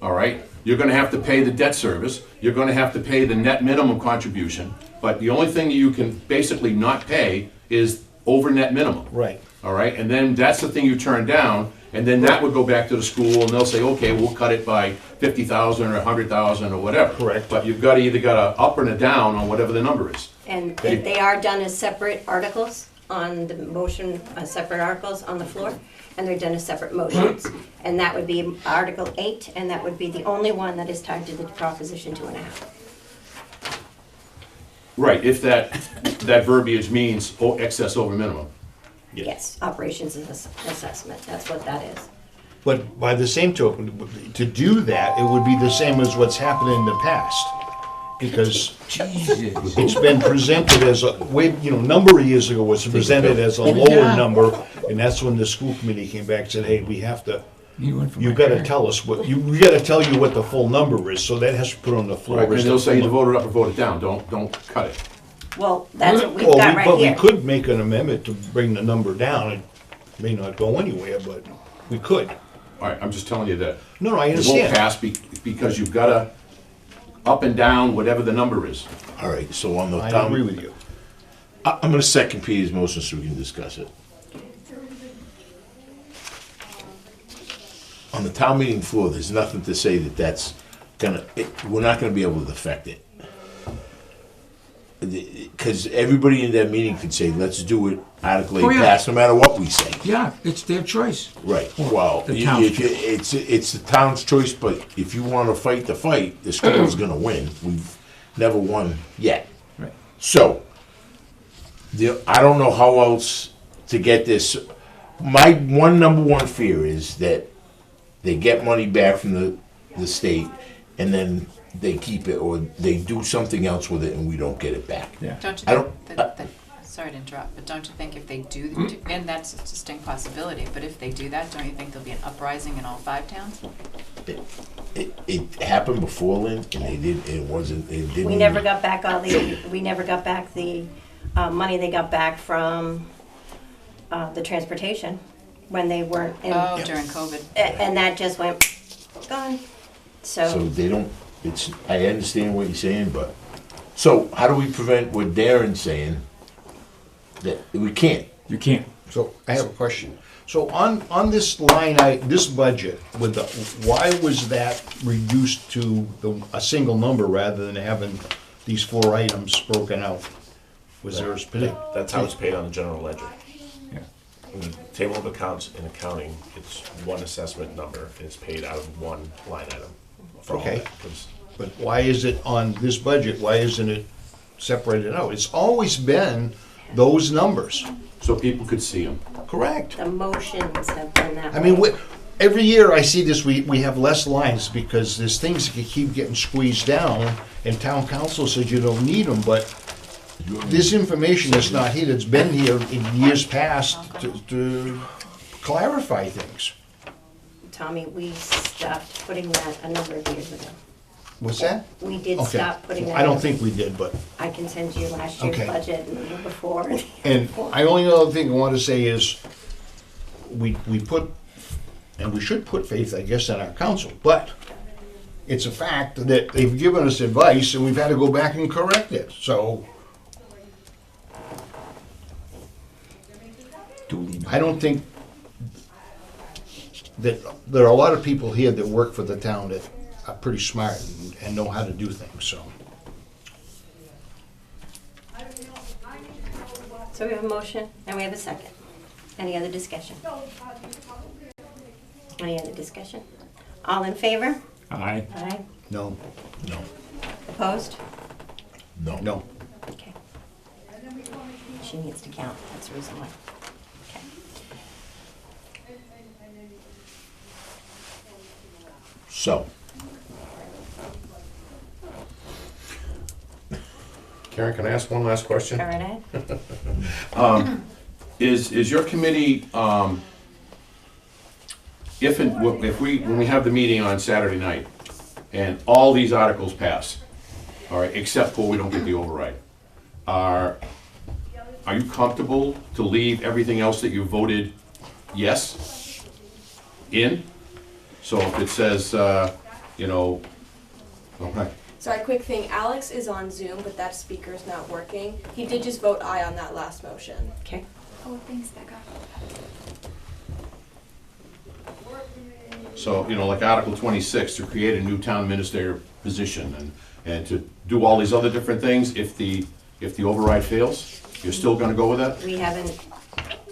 all right? You're gonna have to pay the debt service, you're gonna have to pay the net minimum contribution, but the only thing you can basically not pay is over net minimum. Right. All right, and then that's the thing you turn down, and then that would go back to the school, and they'll say, okay, we'll cut it by 50,000 or 100,000 or whatever. Correct. But you've got to either got a up and a down on whatever the number is. And they are done as separate articles on the motion, separate articles on the floor, and they're done as separate motions. And that would be Article 8, and that would be the only one that is tied to the Proposition 2.5. Right, if that verbiage means excess over minimum. Yes, operations assessment, that's what that is. But by the same token, to do that, it would be the same as what's happened in the past. Because Jesus. it's been presented as a, number of years ago, was presented as a lower number, and that's when the school committee came back and said, hey, we have to, You went from you my gotta hair. tell us what, we gotta tell you what the full number is, so that has to put on the floor. Right, and they'll say either vote it up or vote it down, don't cut it. Well, that's what we've Well, got right But we here. could make an amendment to bring the number down, May not go anywhere, but we could. All right, I'm just telling you that. No, I It won't understand. pass because you've gotta up and down whatever the number is. All right, so on the I town. agree with you. I'm gonna second Peter's motion so we can discuss it. On the town meeting floor, there's nothing to say that that's we're not gonna be able to affect it. Because everybody in that meeting could say, let's do it, Article 8 Oh, yeah. pass, no matter what we say. Yeah, it's their choice. Right, well, The town's it's the town's choice, but if you wanna fight the fight, the school's gonna win. We've never won yet. Right. So, I don't know how else to get this. My number one fear is that they get money back from the state and then they keep it or they do something else with it and we don't get it back. Yeah. Don't you I think don't- sorry to interrupt, but don't you think if they do, and that's a distinct possibility, but if they do that, don't you think there'll be an uprising in all 5 towns? It happened before, Lynn, and it didn't. We never got back the money they got back from the transportation when they weren't in. Oh, during COVID. And that just went, gone. So they don't, I understand what you're saying, but, so how do we prevent what Darren's saying? That we can't. You can't. So I have a question. So on this line, this budget, with the, why was that reduced to a single number rather than having these 4 items broken out? Was there a specific? That's how it's paid on the general ledger. Yeah. In the table of accounts in accounting, it's one assessment number, and it's paid out of one line item. For all Okay. that, 'cause But why is it on this budget, why isn't it separated out? It's always been those numbers. So people could see them. Correct. The motions have been that way. I mean, every year I see this, we have less lines because there's things that keep getting squeezed down, and town council says you don't need them, but this information is not here, it's been here in years past to clarify things. Tommy, we stopped putting that a number of years ago. What's that? We did Okay. stop putting that. I don't in. think we did, but, I can send you last year's Okay. budget and the year before. and I only other thing I want to say is, we put, and we should put faith, I guess, in our council, but it's a fact that they've given us advice and we've had to go back and correct it, so Duly noted. I don't think that, there are a lot of people here that work for the town that are pretty smart and know how to do things, so. So we have a motion and we have a second. Any other discussion? Any other discussion? All in favor? Aye. Aye. No, No, Opposed? no. no. Okay. She needs to count, that's the reason why. Okay. So, Karen, can I ask one last question? All right, Ed? Is your committee, when we have the meeting on Saturday night, and all these articles pass, all right, except for we don't get the override, are you comfortable to leave everything else that you voted yes in? So if it says, okay, Sorry, quick thing. Alex is on Zoom, but that speaker's not working. He did just vote aye on that last motion. Okay. Oh, thanks, Becca. so, like Article 26, to create a new town administrator position and to do all these other different things, if the override fails, you're still gonna go with that? We haven't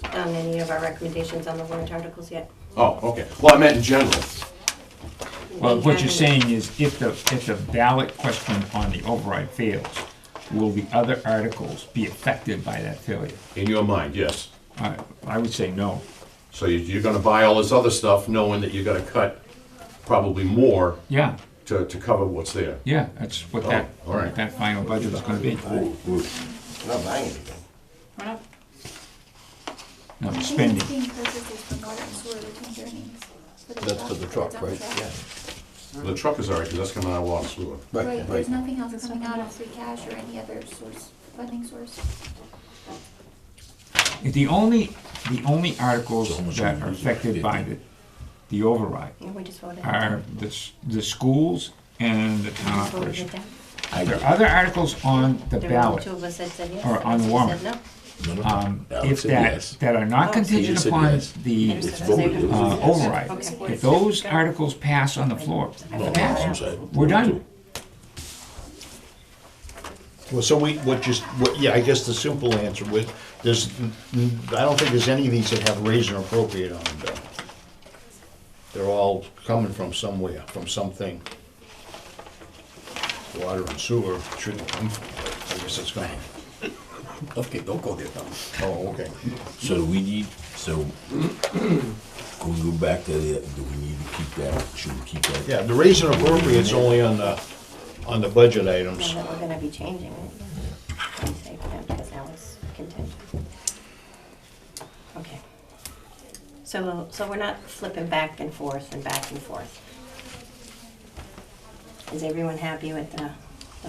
done any of our recommendations on the warrant articles yet. Oh, okay. Well, I meant in general. Well, We what you're haven't- saying is if the ballot question on the override fails, will the other articles be affected by that failure? In your mind, yes. I would say no. So you're gonna buy all this other stuff knowing that you're gonna cut probably more Yeah, to cover what's there. yeah, that's what Oh, all right. what that final budget is gonna be. not buying anything. We're not, No, These spending. being purchases from water and sewer retained earnings. That's for the truck, It's on right? track. Yeah. The truck is all right, because that's coming out of water sewer. Right, there's nothing else coming out of free cash or any other source, funding source. The only the only articles So how much that we are use? affected by 50? the override Yeah, we just voted. are the schools and the town Just voted operation. it down. There are other articles on the There were ballot, two of us that said yes. or the on rest of us warrant. said no. No, no. if Alex said that, yes. that are not Oh, contingent so you said upon yes. the It's voted. It was a yes. override. Okay. If those articles pass on the floor, No, I'm sorry. we're done. Well, so yeah, I guess the simple answer with, I don't think there's any of these that have raise and appropriate on them, Bill. They're all coming from somewhere, from something. Water and sewer shouldn't come from, but I guess it's gonna. Okay, don't go there, Tom. Oh, okay. So do we need, so, can we go back to the, do we need to keep that, should we keep that? Yeah, the raise and appropriate's only on the budget items. Yeah, that we're gonna be changing it. Let me say, yeah, because that was contingent. Okay. So we're not flipping back and forth and back and forth. Is everyone happy with the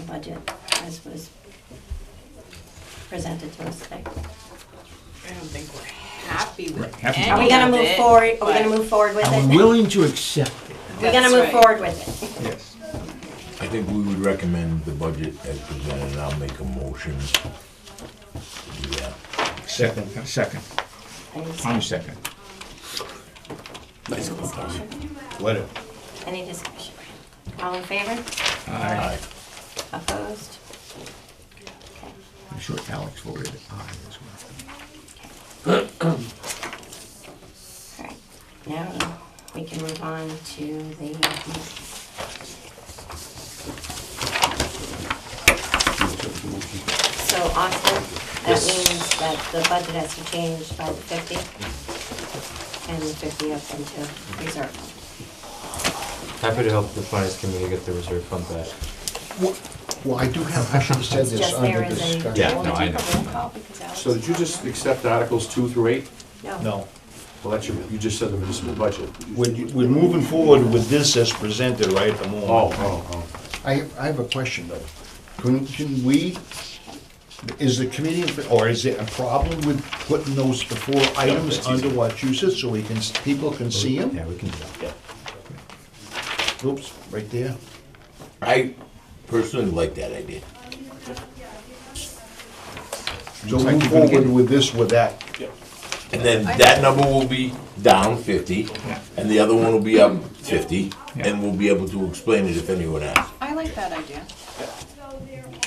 budget as was presented to us today? I don't think we're happy with Right, happy. any Are we gonna of move it, forward, are we but- gonna move forward with I'm it? willing to accept it, We're gonna That's move right. forward with it. yes. I think we would recommend the budget as presented, and I'll make a motion to do that. Second. Second, Any on second. discussion? Whatever. Any discussion? All in favor? Aye. Opposed? I'm sure Alex voted aye as well. All right, now we can move on to the, so Austin, that means that the budget has to change by the 50 and the 50 up into reserve. Happy to help the finance committee get the reserve fund back. Well, I should have said It's this just under there is a. discussion. Yeah, Will no, we I take a know. roll call because Alex- So did you just accept Articles 2 through 8? No. Well, that's you just said the municipal budget. We're moving forward with this as presented right at the moment. Oh. I have a question though. Can we, is the committee, or is there a problem with putting those four items that's under easy. Wachusett so people can see them? Yeah, we can do that. Oops, right there. I personally like that idea. So move forward with this, with that. And then that number will be down 50, and the other one will be up 50, and we'll be able to explain it if anyone asks. I like that idea.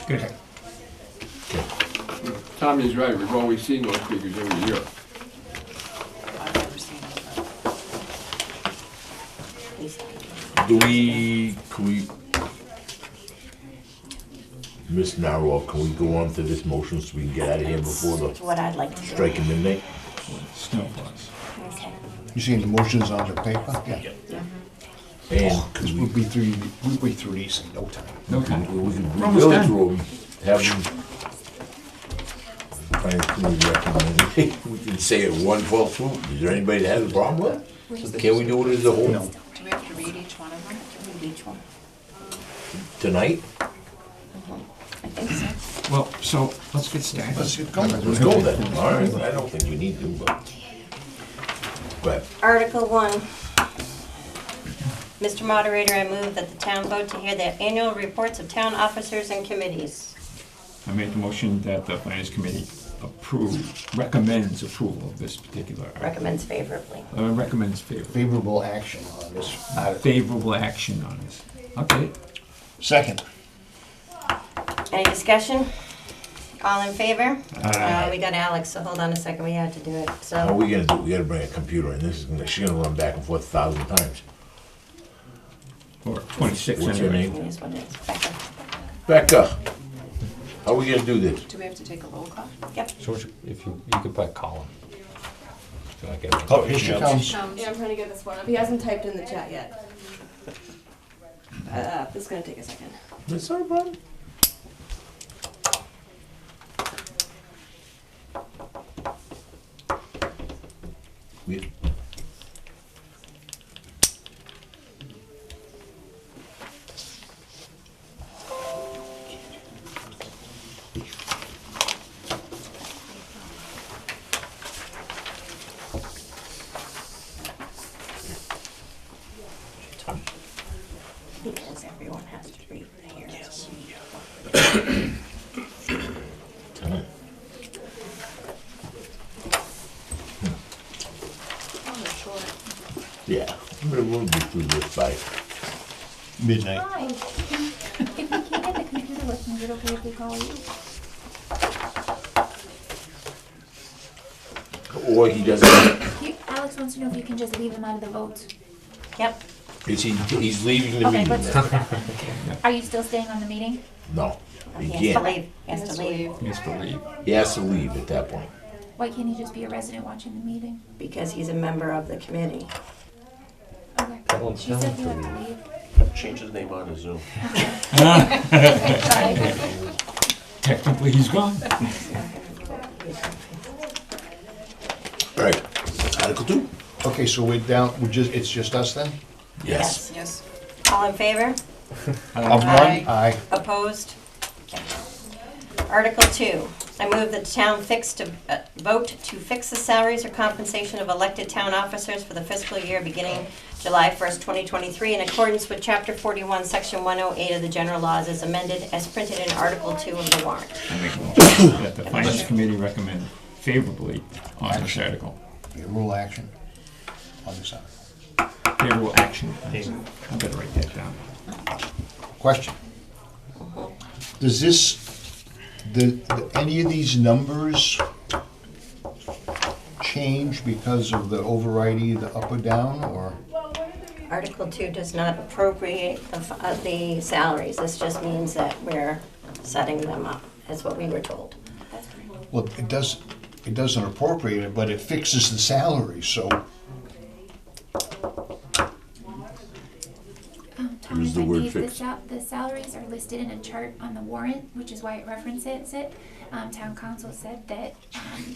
Good. Tommy's right, we've always seen those figures every year. I've never seen it. Can we, Ms. Narwhal, can we go on to this motion so we can get out of here before That's what I'd like to do. strike of midnight? Snow flies. Okay. You seeing the motions on the paper? Yeah. And Because could we'll we, be through these in no time. No time. we could We're almost really done. through them, have them. Finance committee recommend, we can say it one fell swoop. Is there anybody that has a problem with it? Can we do it as a whole Do we have to read each one of them? Each one. tonight? I think so. Well, so let's get started. Let's get going. Let's go then. All right, I don't think we need to, but. Go ahead. Article 1. Mr. Moderator, I move that the town vote to hear the annual reports of town officers and committees. I make the motion that the finance committee recommends approval of this particular article. Recommends favorably. Recommends favorable. Favorable action on this article. Favorable action on this. Okay. Second. Any discussion? All in favor? Aye. We got Alex, so hold on a second, we have to do it, How are so. we gonna do? We gotta bring a computer in. She's gonna run back and forth 1,000 times. Or 26 What's your anyway. name? Here's what it is. Becca. Becca, how are we gonna do this? Do we have to take a roll call? Yep. So if you could put Colin. So I can- Oh, here she comes. Yeah, I'm trying to get this one up. He hasn't typed in the chat yet. This is gonna take a second. That's not a problem. We- Because everyone has to read here. Yes. Yeah, we'll get through this by Midnight. Hi. If we can't get the computer working, is it okay if we call you? or he doesn't. Alex wants to know if you can just leave him out of the votes. Yep. He's leaving the Okay, meeting. let's do that. Are you still staying on the meeting? No, he He has to can't. leave. He has to leave He has to leave. He has to leave at that point. Why can't he just be a resident watching the meeting? because he's a member of the committee. Okay. She said you have to leave. Change his name on his Zoom. Technically, he's gone. All right, Article 2? Okay, so we're down, it's just us then? Yes. Yes. All in favor? Of one? Aye. Aye. Opposed? Okay. Article 2, I move that the town vote to fix the salaries or compensation of elected town officers for the fiscal year beginning July 1st, 2023, in accordance with Chapter 41, Section 108 of the general laws as amended as printed in Article 2 of the warrant. I make a motion that the finance committee recommend favorably on this article. Favorable action on this item. Favorable action. I better write that down. Question. Does any of these numbers change because of the override, either up or down, or? Article 2 does not appropriate the salaries. This just means that we're setting them up, is what we were told. Well, it doesn't appropriate it, but it fixes the salary, so. Use the word fix. The salaries are listed in a chart on the warrant, which is why it references it. Town council said that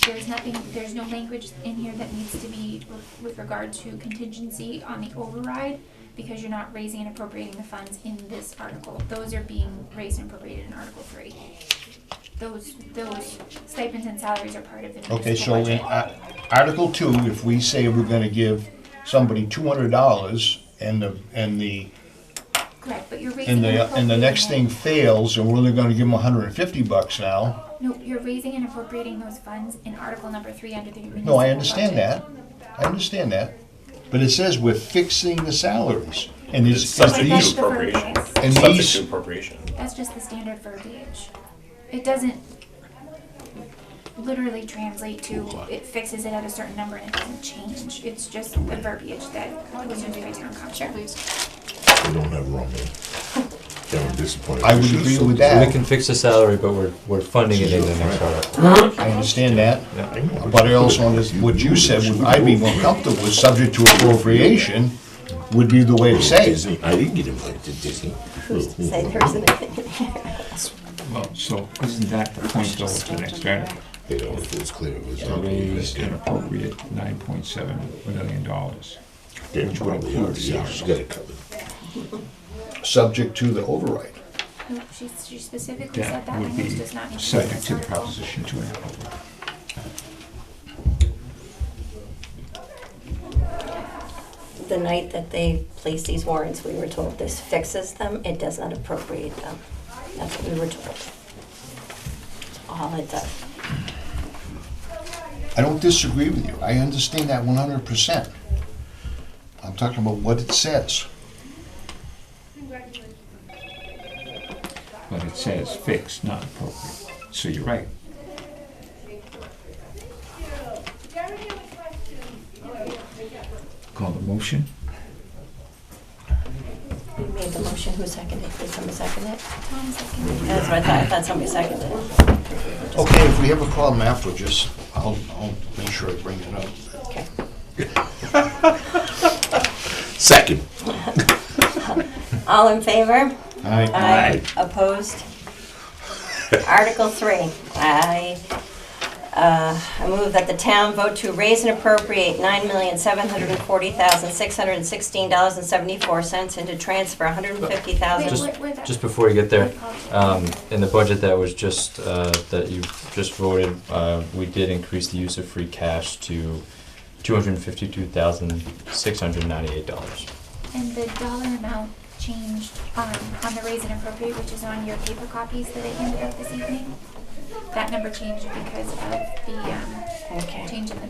there's no language in here that needs to be with regard to contingency on the override, because you're not raising and appropriating the funds in this article. Those are being raised and appropriated in Article 3. Those stipends and salaries are part of the Okay, municipal so in budget. Article 2, if we say we're gonna give somebody $200 and the Correct, but you're raising and and the next thing appropriating fails, and we're only gonna give them $150 now. it. No, you're raising and appropriating those funds in Article number 3 under the municipal No, I understand budget. that. I understand that. But it says we're fixing the salaries. And It's is subject That's these, the appropriation. verbiage. and Subject these, to appropriation. That's just the standard verbiage. It doesn't literally translate to, it fixes it at a certain number and it doesn't change. It's just the verbiage that was used by town council. Please. We don't have room there. I'm disappointed. I would agree with So we that. can fix the salary, but we're funding it in the next article. I understand that. Yeah. But I also understand what you said, I'd be more comfortable with subject to appropriation would be the way to say it. Disney, I didn't get invited to Disney. Who's to say there isn't anything in here? Well, so isn't that the point though of the next article? You know, if it was clear, it was. To raise and appropriate $9.7 million. Which probably already, yeah, she's got it covered. Subject to the override. No, she specifically said That that would language be does not need to be in subject this to the article. proposition 2.5. The night that they placed these warrants, we were told this fixes them, it does not appropriate them. That's what we were told. That's all it does. I don't disagree with you. I understand that 100%. I'm talking about what it says. But it says fixed, not appropriate. So you're right. Call the motion. You made the motion, who seconded it? Did somebody second it? Tom seconded. That's what I thought somebody seconded it. Okay, if we have a problem after, just, I'll make sure I bring it up. Okay. Second. All in favor? Aye. Opposed? Article 3, I move that the town vote to raise and appropriate $9,740,616.74 and to transfer $150,000. Wait, Just before you get there, in the budget that was just, that you just voted, we did increase the use of free cash to $252,698. And the dollar amount changed on the raise and appropriate, which is on your paper copies that I handed out this evening. That number changed because of the Okay. change in the.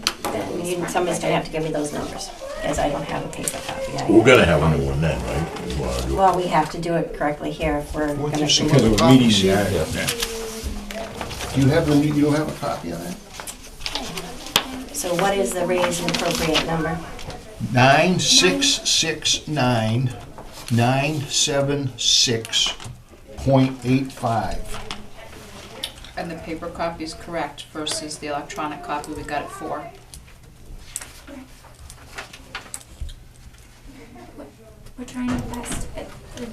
Somebody's gonna have to give me those numbers, because I don't have a paper copy. We're gonna have a new one then, right? We wanna do it. Well, we have to do it correctly here if we're What's gonna. your do Because it. we're meeting the Yeah. article, yeah. Do you have the, you don't have a copy of that? So what is the raise and appropriate number? 9669976.85. And the paper copy is correct versus the electronic copy we got at 4. We're trying our best.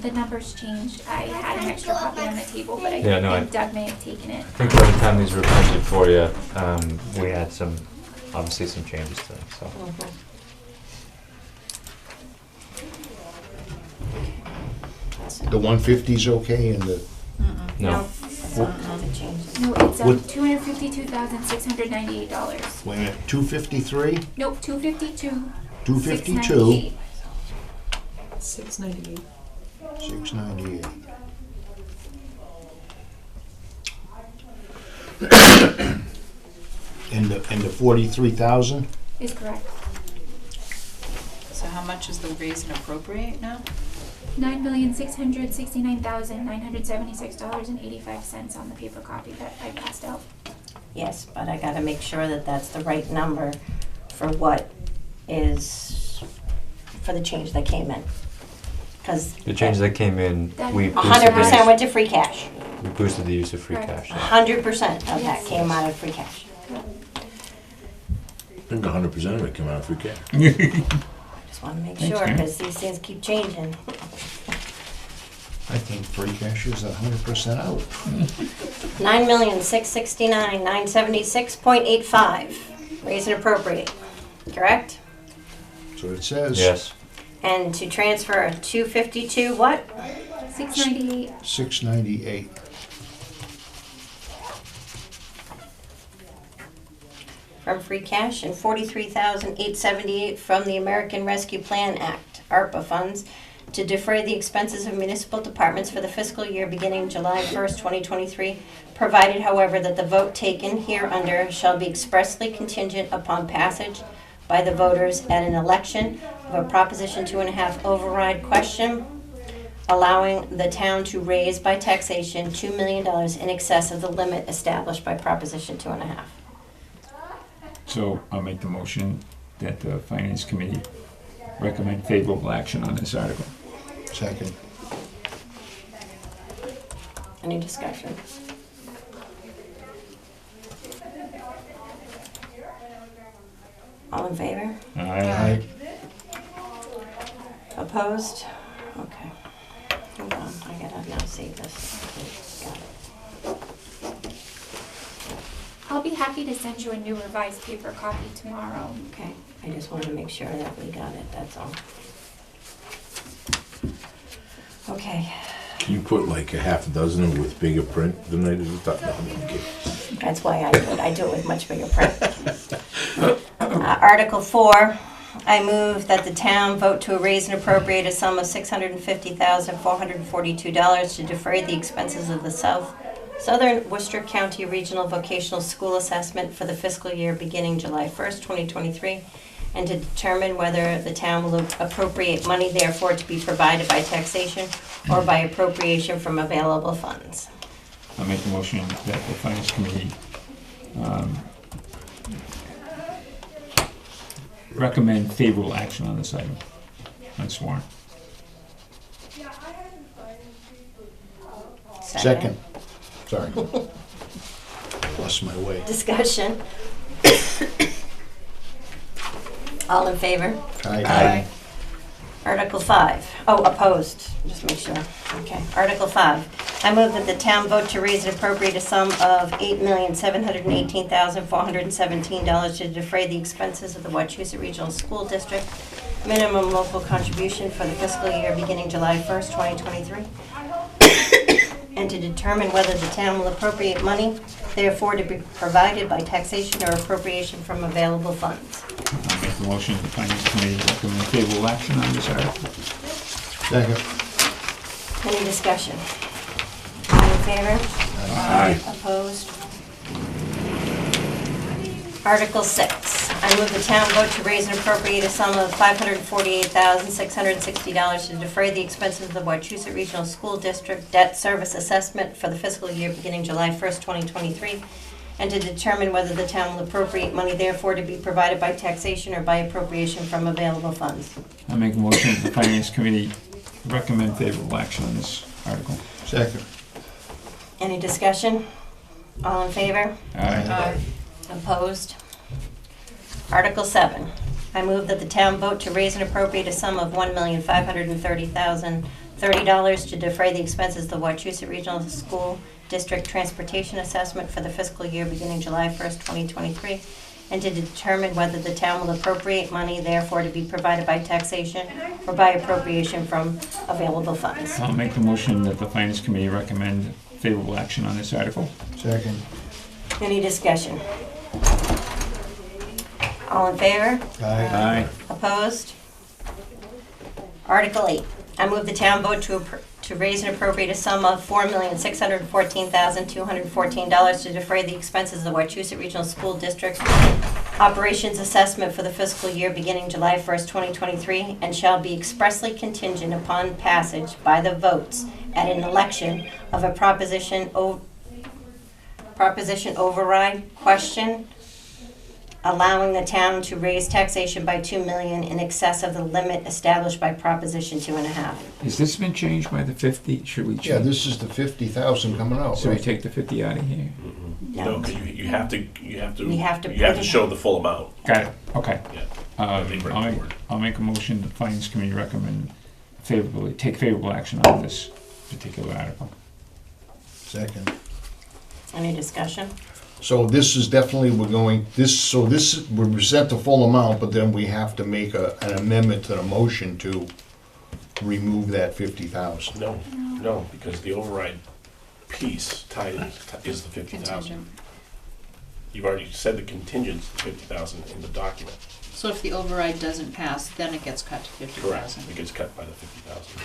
The numbers changed. I had an extra copy on the table, but I Yeah, no, think Doug may have taken it. I think by the time these were printed for you, we had obviously some changes to them, so. The 150's okay and the, No, That's not how it changes. No, it's What- $252,698. wait a minute, 253? Nope, 252. 252. 698. 698. And the 43,000? Is correct. So how much is the raise and appropriate now? $9,669,976.85 on the paper copy that I passed out. Yes, but I gotta make sure that that's the right number for what is, for the change that came in. Because the changes that came in, we boosted 100% the went to free cash. use, we boosted the use of free Correct. cash. yeah. 100% of that Yes. came out of free cash. I think 100% of it came out of free cash. Just wanna make Thanks, sure, Karen. because these things keep changing. I think free cash is 100% out. 9,669,976.85, raise and appropriate, correct? That's what it says. Yes, And to transfer 252 what? 698. 698. From free cash and 43,878 from the American Rescue Plan Act, ARPA funds, to defray the expenses of municipal departments for the fiscal year beginning July 1st, 2023, provided, however, that the vote taken hereunder shall be expressly contingent upon passage by the voters at an election of a Proposition 2.5 override question, allowing the town to raise by taxation $2 million in excess of the limit established by Proposition 2.5. So I'll make the motion that the Finance Committee recommend favorable action on this article. Second. Any discussion? All in favor? Aye. Opposed? Okay. Hold on, I gotta now save this. Got it. I'll be happy to send you a new revised paper copy tomorrow. Okay, I just wanted to make sure that we got it, that's all. Okay, Can you put like a half a dozen with bigger print than I did? No, I'm kidding. that's why I do it. I do it with much bigger print. Article 4, I move that the town vote to raise and appropriate a sum of $650,442 to defray the expenses of the Southern Worcester County Regional Vocational School Assessment for the fiscal year beginning July 1st, 2023, and to determine whether the town will appropriate money therefore to be provided by taxation or by appropriation from available funds. I'll make the motion that the Finance Committee recommend favorable action on this item. That's warrant. Second. Sorry. Lost my way. Discussion. All in favor? Aye. Article 5. Oh, opposed. Just make sure. Okay. Article 5. I move that the town vote to raise and appropriate a sum of $8,718,417 to defray the expenses of the Wachusett Regional School District minimum local contribution for the fiscal year beginning July 1st, 2023. And to determine whether the town will appropriate money therefore to be provided by taxation or appropriation from available funds. I'll make the motion that the Finance Committee recommend favorable action on this article. Second. Any discussion? All in favor? Aye. Opposed? Article 6, I move the town vote to raise and appropriate a sum of $548,660 to defray the expenses of the Wachusett Regional School District debt service assessment for the fiscal year beginning July 1st, 2023, and to determine whether the town will appropriate money therefore to be provided by taxation or by appropriation from available funds. I'll make a motion that the Finance Committee recommend favorable action on this article. Second. Any discussion? All in favor? Aye. Opposed? Article 7, I move that the town vote to raise and appropriate a sum of $1,530,030 to defray the expenses of the Wachusett Regional School District Transportation Assessment for the fiscal year beginning July 1st, 2023, and to determine whether the town will appropriate money therefore to be provided by taxation or by appropriation from available funds. I'll make the motion that the Finance Committee recommend favorable action on this article. Second. Any discussion? All in favor? Aye. Opposed? Article 8, I move the town vote to raise and appropriate a sum of $4,614,214 to defray the expenses of the Wachusett Regional School District Operations Assessment for the fiscal year beginning July 1st, 2023, and shall be expressly contingent upon passage by the votes at an election of a proposition override question allowing the town to raise taxation by $2 million in excess of the limit established by Proposition 2.5. Has this been changed by the 50? Should we change? Yeah, this is the 50,000 coming out, So we right? take the 50 out of here? No, 'cause you have to We have to you have put to it- show the full amount. Got it, okay. Yeah. I'll make a motion, the Finance Committee recommend favorably, take favorable action on this particular article. Second. Any discussion? So this is definitely, we present the full amount, but then we have to make an amendment to the motion to remove that 50,000. No, because the override piece is the 50,000. Contingent. You've already said the contingent's 50,000 in the document. So if the override doesn't pass, then it gets cut to 50,000. Correct. It gets cut by the 50,000.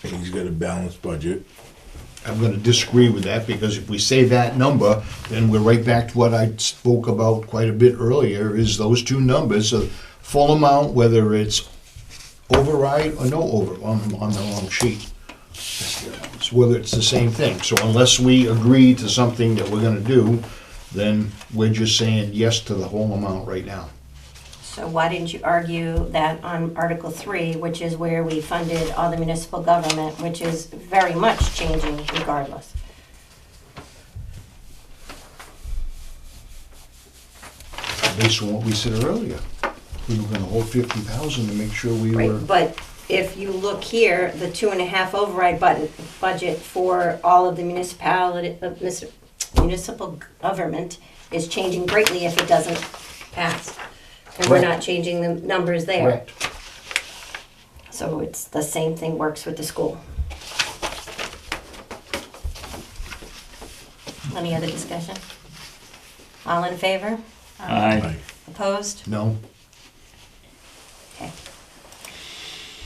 He's got a balanced budget. I'm gonna disagree with that, because if we say that number, then we're right back to what I spoke about quite a bit earlier, is those two numbers, a full amount, whether it's override or no on the wrong sheet. So whether it's the same thing. So unless we agree to something that we're gonna do, then we're just saying yes to the whole amount right now. So why didn't you argue that on Article 3, which is where we funded all the municipal government, which is very much changing regardless? Based on what we said earlier, we were gonna hold 50,000 to make sure we were. Right, but if you look here, the 2.5 override budget for all of the municipal government is changing greatly if it doesn't pass. And we're not changing the numbers there. Correct. So it's the same thing works with the school. Any other discussion? All in favor? Aye. Opposed? No? Okay.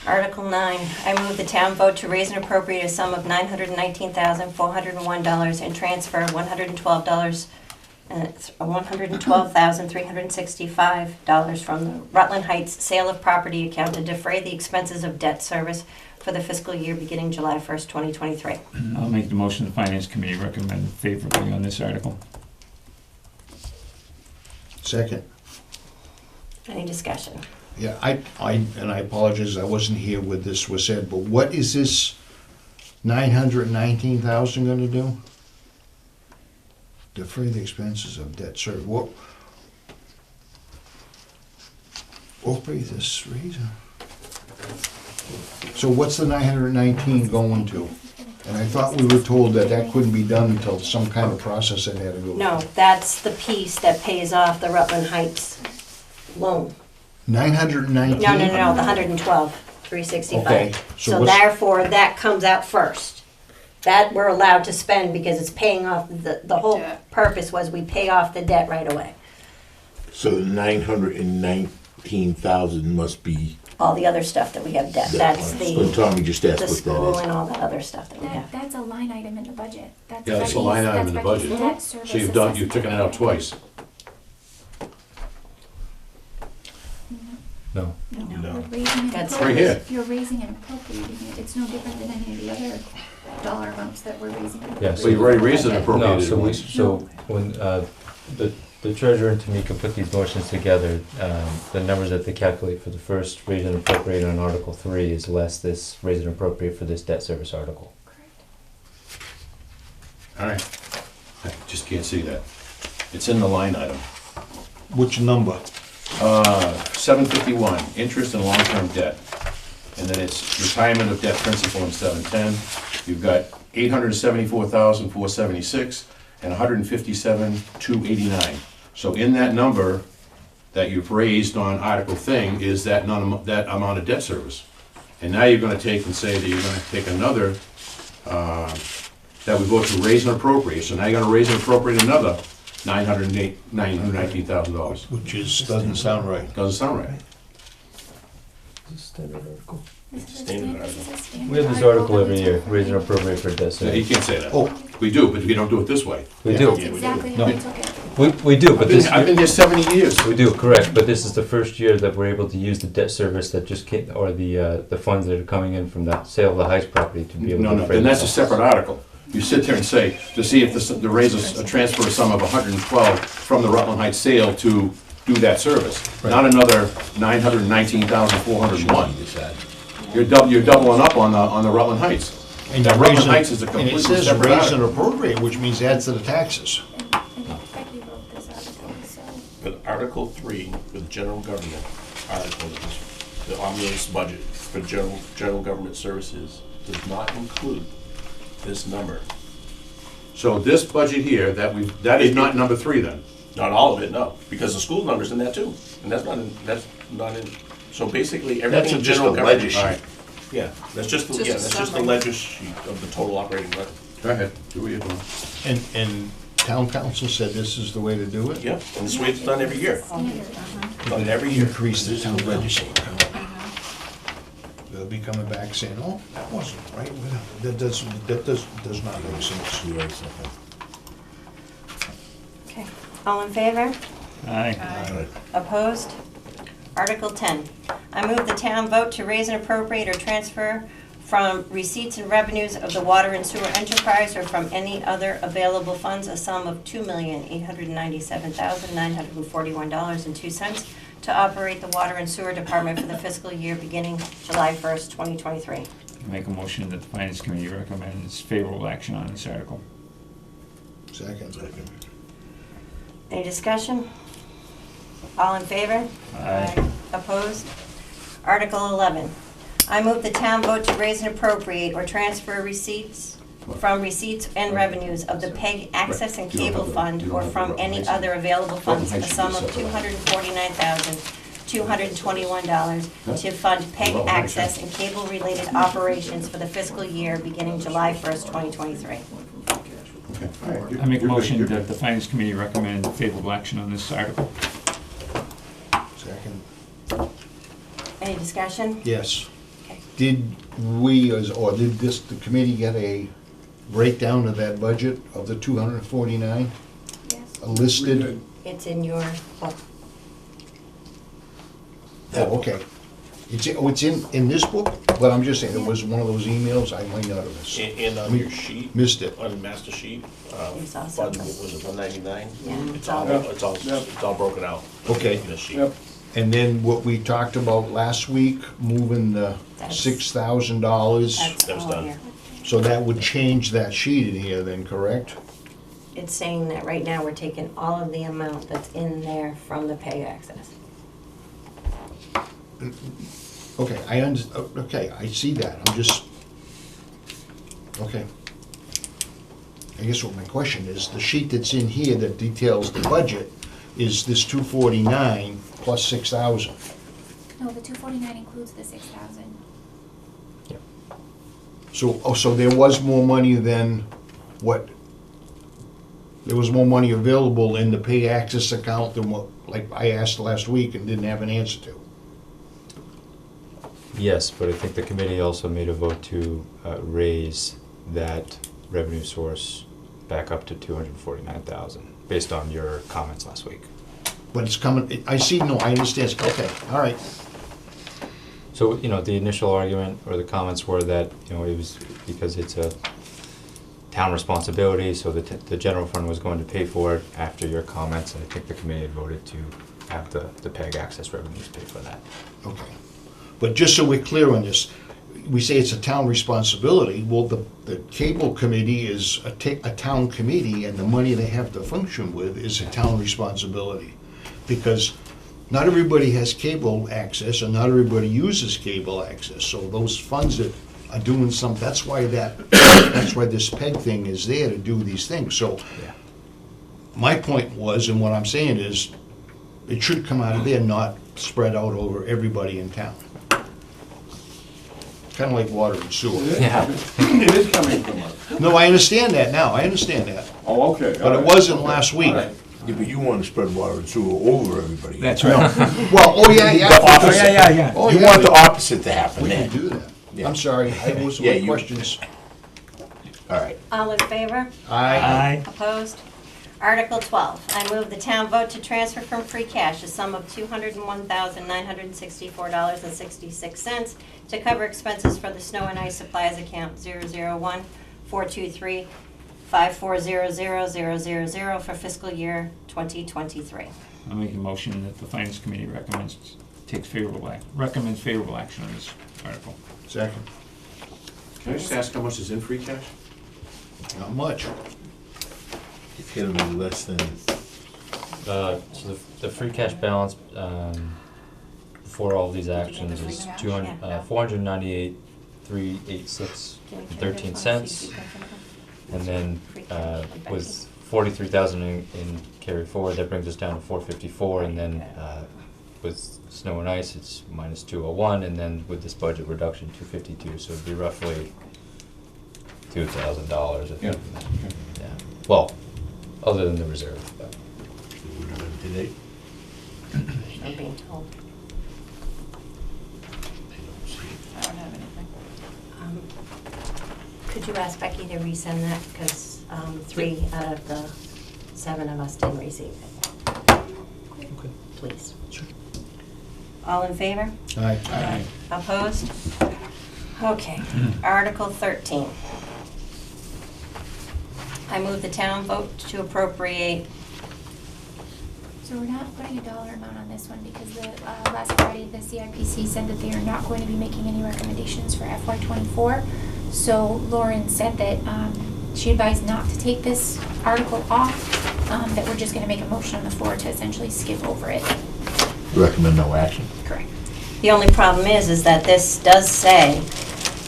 Article 9, I move the town vote to raise and appropriate a sum of $919,401 and transfer $112,365 from the Rutland Heights sale of property account to defray the expenses of debt service for the fiscal year beginning July 1st, 2023. I'll make the motion, the Finance Committee recommend favorably on this article. Second. Any discussion? Yeah, I apologize, I wasn't here when this was said, but what is this 919,000 gonna do? Defray the expenses of debt service, what? Appropriate this reason. So what's the 919 going to? And I thought we were told that that couldn't be done until some kind of process that had to go. No, that's the piece that pays off the Rutland Heights loan. 919? No, the 112,365. Okay, so So what's- therefore, that comes out first. That we're allowed to spend because it's paying off, the whole Debt. purpose was we pay off the debt right away. So the 919,000 must be, All the other stuff that we have, that's so the Tommy just asked the what school that and all that other stuff that we That, have. that's a line item in the budget. That's Yeah, that's a Becky's- line item in the that's Becky's budget. debt service So you've assessment. taken it out twice. No. No, No. you're raising and That's right here. You're raising and appropriating it. It's no different than any of the other dollar amounts that we're raising and Yes. So you've already raised and No, appropriated it so once. when the treasurer and Tamika put these motions together, the numbers that they calculate for the first raise and appropriate on Article 3 is less this raise and appropriate for this debt service article. All right. I just can't see that. It's in the line item. Which number? 751, interest and long-term debt. And then it's retirement of debt principal in 710. You've got 874,476 and 157,289. So in that number that you've raised on Article Thing is that that amount of debt service. And now you're gonna take and say that you're gonna take another, that we vote to raise and appropriate. So now you're gonna raise and appropriate another $919,000. Which is, doesn't sound right. Doesn't sound right. This is a Standard this is a standard We have this article every that we year, took raise and from- appropriate for debt So you service. can't say that. Oh. We do, but we don't do it this way. We do, That's exactly how No. we took it. we do, but this, I've been here 70 years. we do, correct, but this is the first year that we're able to use the debt service that just came, or the funds that are coming in from the sale of the Heights property to be able to. No, defray and that's a the- separate article. You sit there and say, to see if the raises a transfer sum of 112 from the Rutland Heights sale to do that service, not another 919,401. You're doubling up on the Rutland Heights. And That you're Rutland raising, Heights is a and completely it says separate raise and article. appropriate, which means add to the taxes. And Becky wrote this article, so. But Article 3, for the general government article, the omnibus budget for general government services does not include this number. So this budget here, that is not number 3 then? Not all of it, no, because the school number's in that too, and that's not in, so basically, everything in just general a government. ledger All right, Yeah, that's just, Just a that's just the summary. ledger sheet of the total operating budget. go ahead, do what you're doing. And town council said this is the way to do it? Yeah, and this way it's done every year, Standard. done every year. Increase the town legislature. They'll be coming back saying, oh, that wasn't right, that does not make sense. Okay, all in favor? Aye. Opposed? Article 10. I move the town vote to raise and appropriate or transfer from receipts and revenues of the water and sewer enterprise or from any other available funds a sum of $2,897,941.02 to operate the water and sewer department for the fiscal year beginning July 1st, 2023. Make a motion that the finance committee recommends favorable action on this article. Second. Any discussion? All in favor? Aye. Opposed? Article 11. I move the town vote to raise and appropriate or transfer receipts from receipts and revenues of the PEG Access and Cable Fund or from any other available funds a sum of $249,221 to fund PEG Access and Cable-related operations for the fiscal year beginning July 1st, 2023. I make a motion that the finance committee recommend favorable action on this article. Second. Any discussion? Yes. Okay. Did we, or did the committee get a breakdown of that budget of the 249 Yes. listed? It's in your book. Oh, okay. It's in this book, but I'm just saying, it was one of those emails I might not have missed. And on your sheet, Missed it. on the master sheet, It's also- fund, was it 199? Yeah, It's all broken out. Okay. In the sheet. And then what we talked about last week, moving the That's- $6,000, That was all done. here. so that would change that sheet in here then, correct? It's saying that right now we're taking all of the amount that's in there from the pay access. Okay, okay, I see that, I'm just, okay. I guess what my question is, the sheet that's in here that details the budget, is this 249 plus 6,000? No, the 249 includes the 6,000. So there was more money than what, there was more money available in the pay access account than what like I asked last week and didn't have an answer to. Yes, but I think the committee also made a vote to raise that revenue source back up to 249,000, based on your comments last week. But it's coming, I see, no, I understand, okay, all right. So, you know, the initial argument or the comments were that, you know, it was because it's a town responsibility, so the general fund was going to pay for it after your comments, and I think the committee had voted to have the PEG access revenues pay for that. Okay. But just so we're clear on this, we say it's a town responsibility, well, the cable committee is a town committee, and the money they have to function with is a town responsibility. Because not everybody has cable access, and not everybody uses cable access, so those funds that are doing some, that's why this PEG thing is there to do these things, so. Yeah. My point was, and what I'm saying is, it should come out of there, not spread out over everybody in town. Kind of like water and sewer. Yeah. It is coming from us. No, I understand that now, I understand that. Oh, okay. But it wasn't last week. All right. Yeah, but you want to spread water and sewer over everybody. That's right. Well, oh, yeah, yeah. The opposite. yeah. Oh, You yeah. want the opposite to happen We can then. do that. Yeah. I'm sorry, I was Yeah, with you- questions. All right. All in favor? Aye. Opposed? Article 12, I move the town vote to transfer from free cash a sum of $201,964.66 to cover expenses for the snow and ice supplies account 001-423-5400000 for fiscal year 2023. I'll make a motion that the finance committee recommends favorable action on this article. Second. Can I just ask how much is in free cash? Not much. It's gonna be less than, So the free cash balance for all these actions free is cash? 498,386 Can we and turn 13 this on, cents, see if you can- and then Free cash, with 43,000 in carry forward, that brings us down to 454, and then with snow and ice, it's minus 201, and then with this budget reduction, 252. So it'd be roughly $2,000. Yeah. Yeah. Well, other than the reserve. But. today. I'm being told. I don't have anything. Could you ask Becky to resend that, because 3 out of the 7 of us didn't receive it, Okay. please. Sure. All in favor? Aye. Opposed? Okay, Article 13. I move the town vote to appropriate, So we're not putting a dollar amount on this one because the last Friday, the CIPC said that they are not going to be making any recommendations for FY '24. So Lauren said that she advised not to take this article off, that we're just gonna make a motion on the floor to essentially skip over it. Recommend no action. Correct. the only problem is that this does say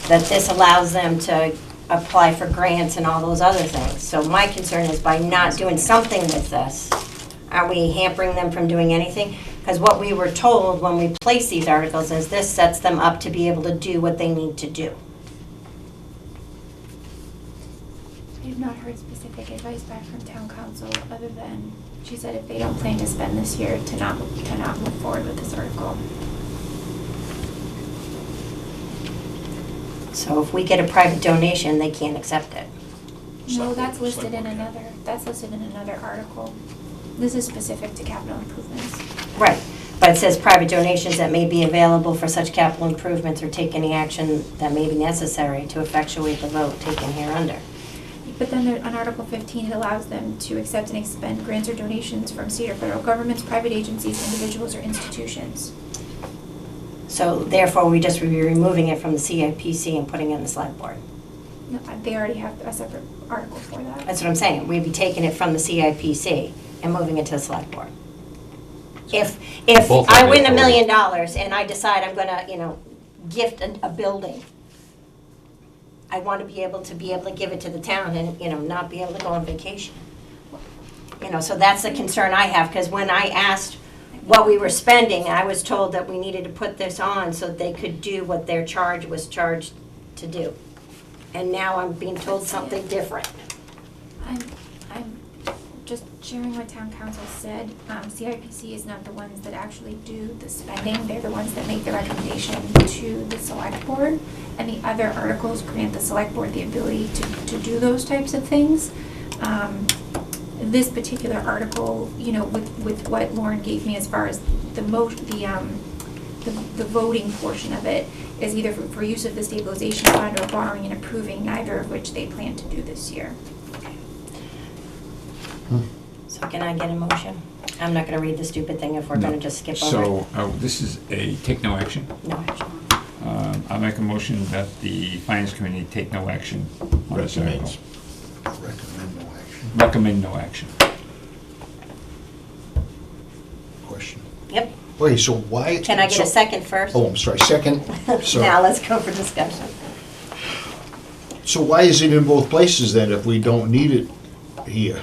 that this allows them to apply for grants and all those other things. So my concern is by not doing something with this, are we hampering them from doing anything? Because what we were told when we placed these articles is this sets them up to be able to do what they need to do. I have not heard specific advice back from town council, other than, she said if they don't plan to spend this year, to not move forward with this article. So if we get a private donation, they can't accept it. No, that's listed in another article. This is specific to capital improvements. Right, but it says private donations that may be available for such capital improvements or take any action that may be necessary to effectuate the vote taken hereunder. But then on Article 15, it allows them to accept and expend grants or donations from state or federal governments, private agencies, individuals, or institutions. So therefore, we just would be removing it from the CIPC and putting it in the select board. No, they already have a separate article for that. That's what I'm saying, we'd be taking it from the CIPC and moving it to the select board. If Both I of win it, $1 or- million and I decide I'm gonna, gift a building, I want to be able to give it to the town and, not be able to go on vacation. So that's the concern I have, because when I asked what we were spending, I was told that we needed to put this on so they could do what their charge was charged to do. And now I'm being told something different. I'm just sharing what town council said, CIPC is not the ones that actually do the spending, they're the ones that make the recommendation to the select board. And the other articles grant the select board the ability to do those types of things. This particular article, you know, with what Lauren gave me as far as the voting portion of it, is either for use of the stabilization fund or borrowing and approving, neither of which they plan to do this year. So can I get a motion? I'm not gonna read the stupid thing if we're gonna just skip over it. So, this is a take no action. No action. I'll make a motion that the finance committee take no action on this article. Recommend no action. Recommend no action. Question. Yep. Wait, so why? Can I get a second first? Oh, I'm sorry, second. So, Now let's go for discussion. so why is it in both places then if we don't need it here?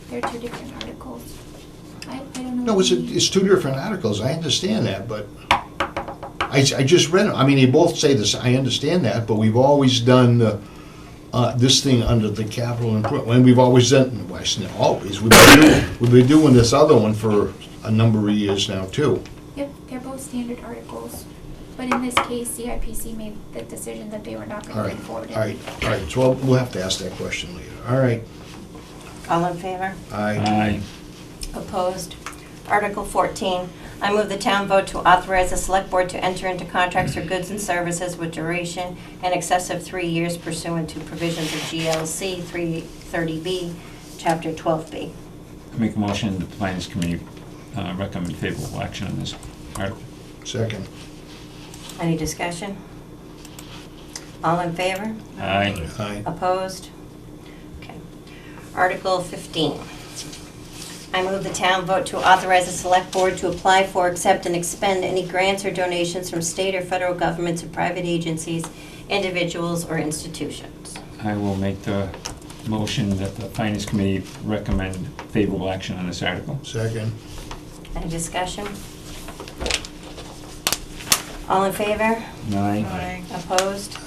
They're two different articles. I don't know. No, it's two different articles, I understand that, but I just read them. I mean, they both say this, I understand that, but we've always done this thing under the capital improvement, and we've always done, well, it's not always, we've been doing this other one for a number of years now, too. Yep, they're both standard articles. But in this case, CIPC made the decision that they were not All going to right, move forward. all right, so we'll have to ask that question later. All right, All in favor? Aye. Opposed? Article 14, I move the town vote to authorize the select board to enter into contracts for goods and services with duration in excess of 3 years pursuant to provisions of GLC 330B, Chapter 12B. Make a motion that the finance committee recommend favorable action on this article. second. Any discussion? All in favor? Aye. Aye. Opposed? Okay. Article 15. I move the town vote to authorize the select board to apply for, accept, and expend any grants or donations from state or federal governments or private agencies, individuals, or institutions. I will make the motion that the finance committee recommend favorable action on this article. Second. Any discussion? All in favor? Aye. Opposed?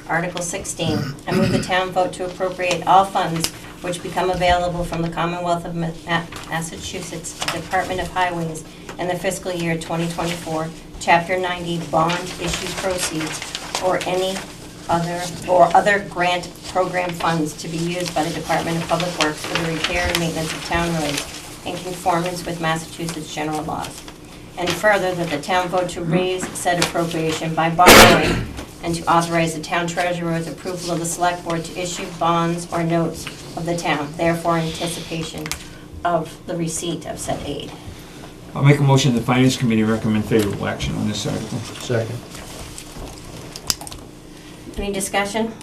Article 16, I move the town vote to appropriate all funds which become available from the Commonwealth of Massachusetts Department of Highways in the fiscal year 2024, Chapter 90 bond issue proceeds, or any other grant program funds to be used by the Department of Public Works for the repair and maintenance of town roads in conformance with Massachusetts general laws. And further, that the town vote to raise said appropriation by borrowing and to authorize the town treasurer with approval of the select board to issue bonds or notes of the town, therefore in anticipation of the receipt of said aid. I'll make a motion that the finance committee recommend favorable action on this article. Second. Any discussion?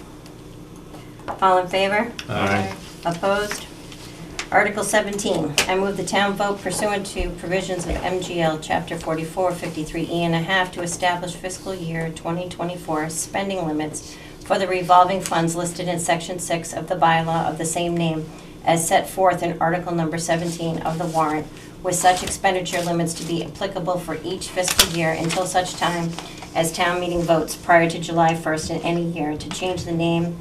All in favor? Aye. Opposed? Article 17, I move the town vote pursuant to provisions of MGL Chapter 44, 53E and a half to establish fiscal year 2024 spending limits for the revolving funds listed in Section 6 of the bylaw of the same name as set forth in Article Number 17 of the warrant, with such expenditure limits to be applicable for each fiscal year until such time as town meeting votes prior to July 1st in any year to change the name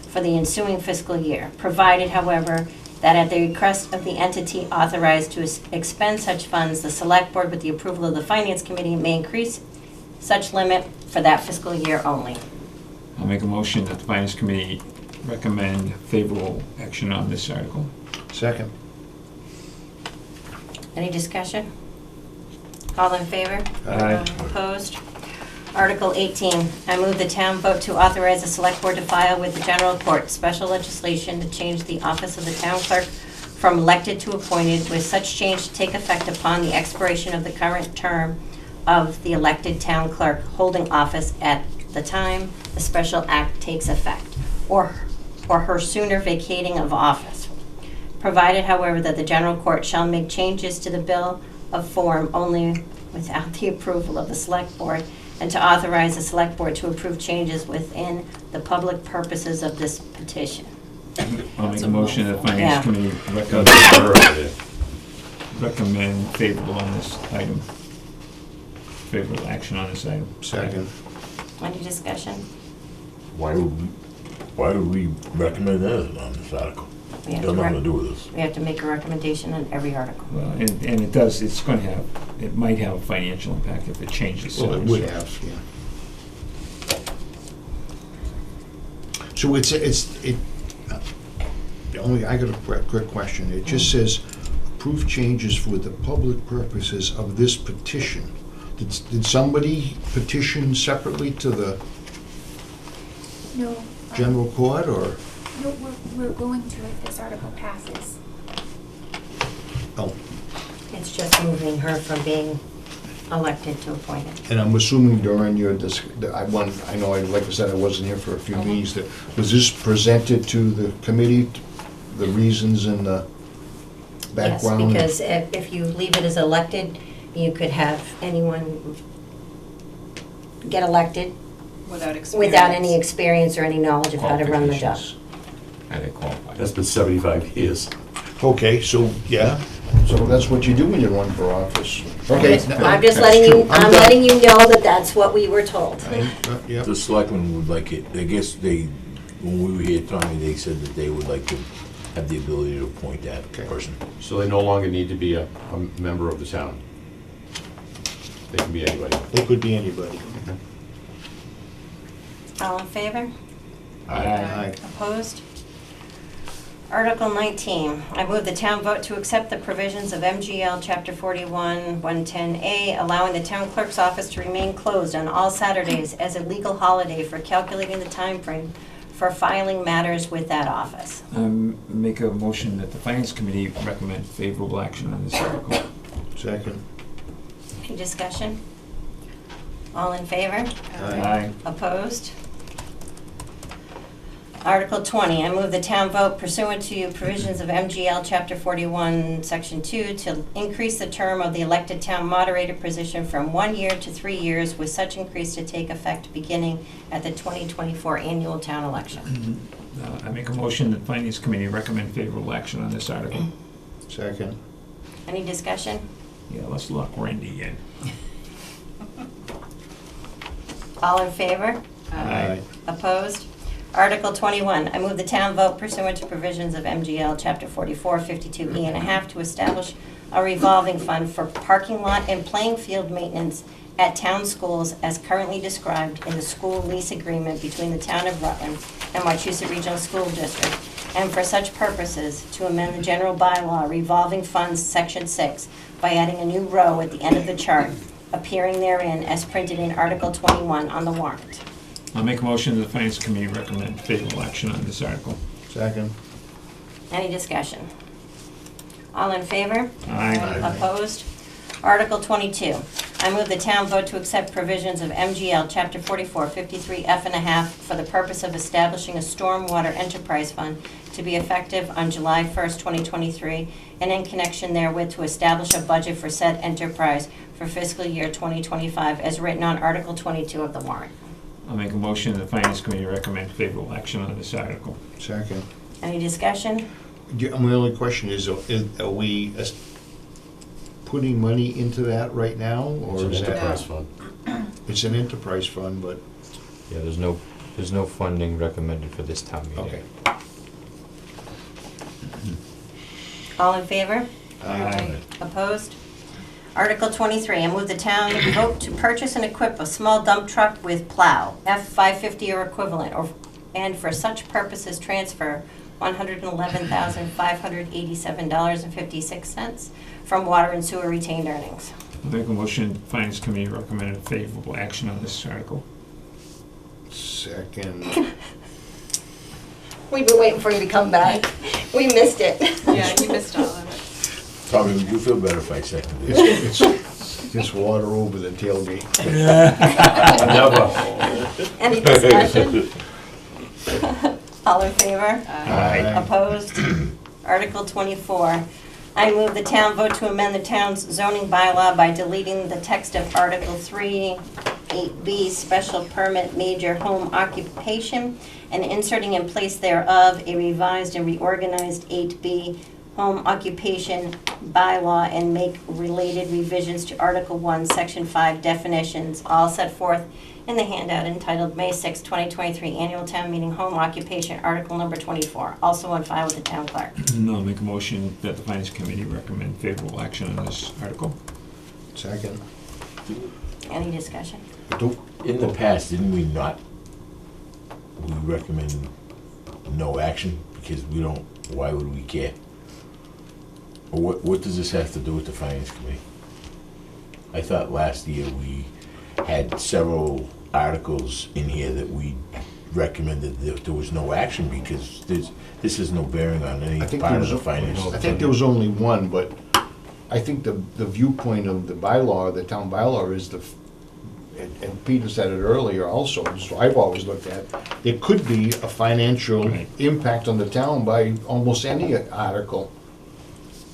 for the ensuing fiscal year, provided, however, that at the request of the entity authorized to expend such funds, the select board with the approval of the finance committee may increase such limit for that fiscal year only. I'll make a motion that the finance committee recommend favorable action on this article. Second. Any discussion? All in favor? Aye. Opposed? Article 18, I move the town vote to authorize the select board to file with the general court special legislation to change the office of the town clerk from elected to appointed, with such change to take effect upon the expiration of the current term of the elected town clerk holding office at the time the special act takes effect, or her sooner vacating of office. Provided, however, that the general court shall make changes to the bill of form only without the approval of the select board, and to authorize the select board to approve changes within the public purposes of this petition. I'll make a motion that the finance committee recommend favorable on this item. Favorable action on this item. Second. Any discussion? Why would we recommend that on this article? we have Got to, nothing to do with this. we have to make a recommendation on every article. Well, and it does, it's gonna have, it might have a financial impact if it changes. Well, it would have, yeah. So I got a quick question. It just says, approve changes for the public purposes of this petition. Did somebody petition separately to the No. general court, or? No, we're going to if this article passes. Oh, It's just moving her from being elected to appointed. and I'm assuming during your, I know, like I said, I wasn't here for a few meetings, was this presented to the committee, the reasons and the background? Yes, because if you leave it as elected, you could have anyone get elected Without experience. without any experience or any knowledge of how to run the job. How they qualify. That's been 75 years. Okay, so, yeah, so that's what you do when you run for office. Okay. I'm just that's letting true. you, I'm done. letting you know that that's what we were told. Yeah. The selectmen would like it, I guess when we were here, Tommy, they said that they would like to have the ability to appoint that person. So they no longer need to be a member of the town. They can be anybody. It could be anybody. All in favor? Aye. Opposed? Article 19, I move the town vote to accept the provisions of MGL Chapter 41, 110A, allowing the town clerk's office to remain closed on all Saturdays as a legal holiday for calculating the time frame for filing matters with that office. Make a motion that the finance committee recommend favorable action on this article. Second. Any discussion? All in favor? Aye. Opposed? Article 20, I move the town vote pursuant to provisions of MGL Chapter 41, Section 2, to increase the term of the elected town moderator position from 1 year to 3 years, with such increase to take effect beginning at the 2024 annual town election. I make a motion that finance committee recommend favorable action on this article. Second. Any discussion? Yeah, let's lock Randy in. All in favor? Aye. Opposed? Article 21, I move the town vote pursuant to provisions of MGL Chapter 44, 52E and a half to establish a revolving fund for parking lot and playing field maintenance at town schools as currently described in the school lease agreement between the town of Rutland and Wachusett Regional School District, and for such purposes to amend the general bylaw revolving funds Section 6 by adding a new row at the end of the chart appearing therein as printed in Article 21 on the warrant. I'll make a motion that the finance committee recommend favorable action on this article. Second. Any discussion? All in favor? Aye. Opposed? Article 22. I move the town vote to accept provisions of MGL Chapter 44, 53F and a half for the purpose of establishing a stormwater enterprise fund to be effective on July 1st, 2023, and in connection therewith to establish a budget for said enterprise for fiscal year 2025 as written on Article 22 of the warrant. I'll make a motion that the finance committee recommend favorable action on this article. Second. Any discussion? My only question is, are we putting money into that right now, or It's is an that? enterprise fund. It's an enterprise fund, but, Yeah, there's no funding recommended for this town meeting. okay. All in favor? Aye. Opposed? Article 23, I move the town vote to purchase and equip a small dump truck with plow, F-550 or equivalent, and for such purposes transfer $111,587.56 from water and sewer retained earnings. I'll make a motion that the finance committee recommend favorable action on this article. Second. We've been waiting for you to come back. We missed it. Yeah, you missed all of it. Tommy, would you feel better if I seconded it? It's just water over the tailgate. Never. Any discussion? All in favor? Aye. Opposed? Article 24. I move the town vote to amend the town's zoning bylaw by deleting the text of Article 3, 8B, special permit major home occupation, and inserting in place thereof a revised and reorganized 8B, home occupation bylaw and make related revisions to Article 1, Section 5 definitions, all set forth in the handout entitled May 6, 2023 Annual Town Meeting Home Occupation, Article number 24, also on file with the town clerk. I'll make a motion that the Finance Committee recommend favorable action on this article. Second. Any discussion? In the past, didn't we not, we recommend no action because we don't, why would we care? Or what does this have to do with the Finance Committee? I thought last year we had several articles in here that we recommended that there was no action because this has no bearing on any I think part there of the was, finance. I think there was only one, but I think the viewpoint of the bylaw, the town bylaw is and Peter said it earlier also, so I've always looked at, there could be a financial Right. impact on the town by almost any article,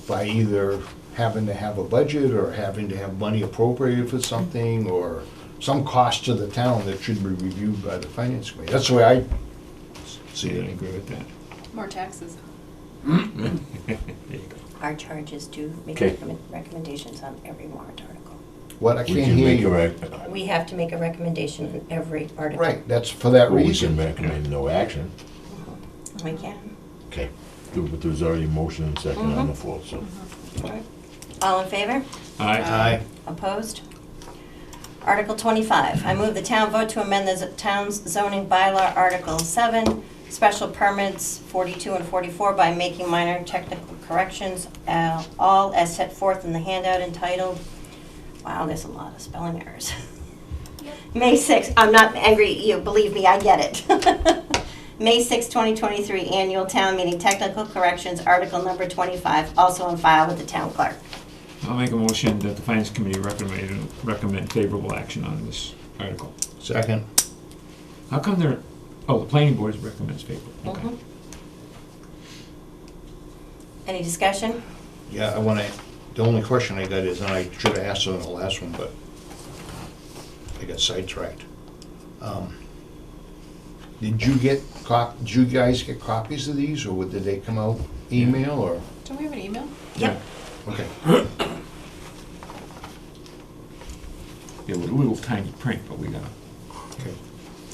by either having to have a budget or having to have money appropriated for something or some cost to the town that should be reviewed by the finance committee. That's the way I see I it. agree with that. More taxes. There you go. Our charges do make Okay. recommendations on every warrant article. What, I We can't can hear make a you. We have to make a recommendation on every article. Right, that's for that or we reason. can recommend no action. We can. Okay, but there was already a motion and second on the floor, so. All in favor? Aye. Opposed? Article 25, I move the town vote to amend the town's zoning bylaw, Article 7, special permits 42 and 44 by making minor technical corrections, all as set forth in the handout entitled, wow, there's a lot of spelling errors. May 6, I'm not angry at you, believe me, I get it. May 6, 2023 Annual Town Meeting Technical Corrections, Article number 25, also on file with the town clerk. I'll make a motion that the Finance Committee recommend favorable action on this article. Second. How come the planning board recommends favorable? Okay. Mhm. Any discussion? Yeah, the only question I got is, and I should have asked it on the last one, but I got sidetracked. Did you guys get copies of these, or did they come out email, or? Don't we have an email? Yep. Okay. They were a little tiny print, but we got them. Okay.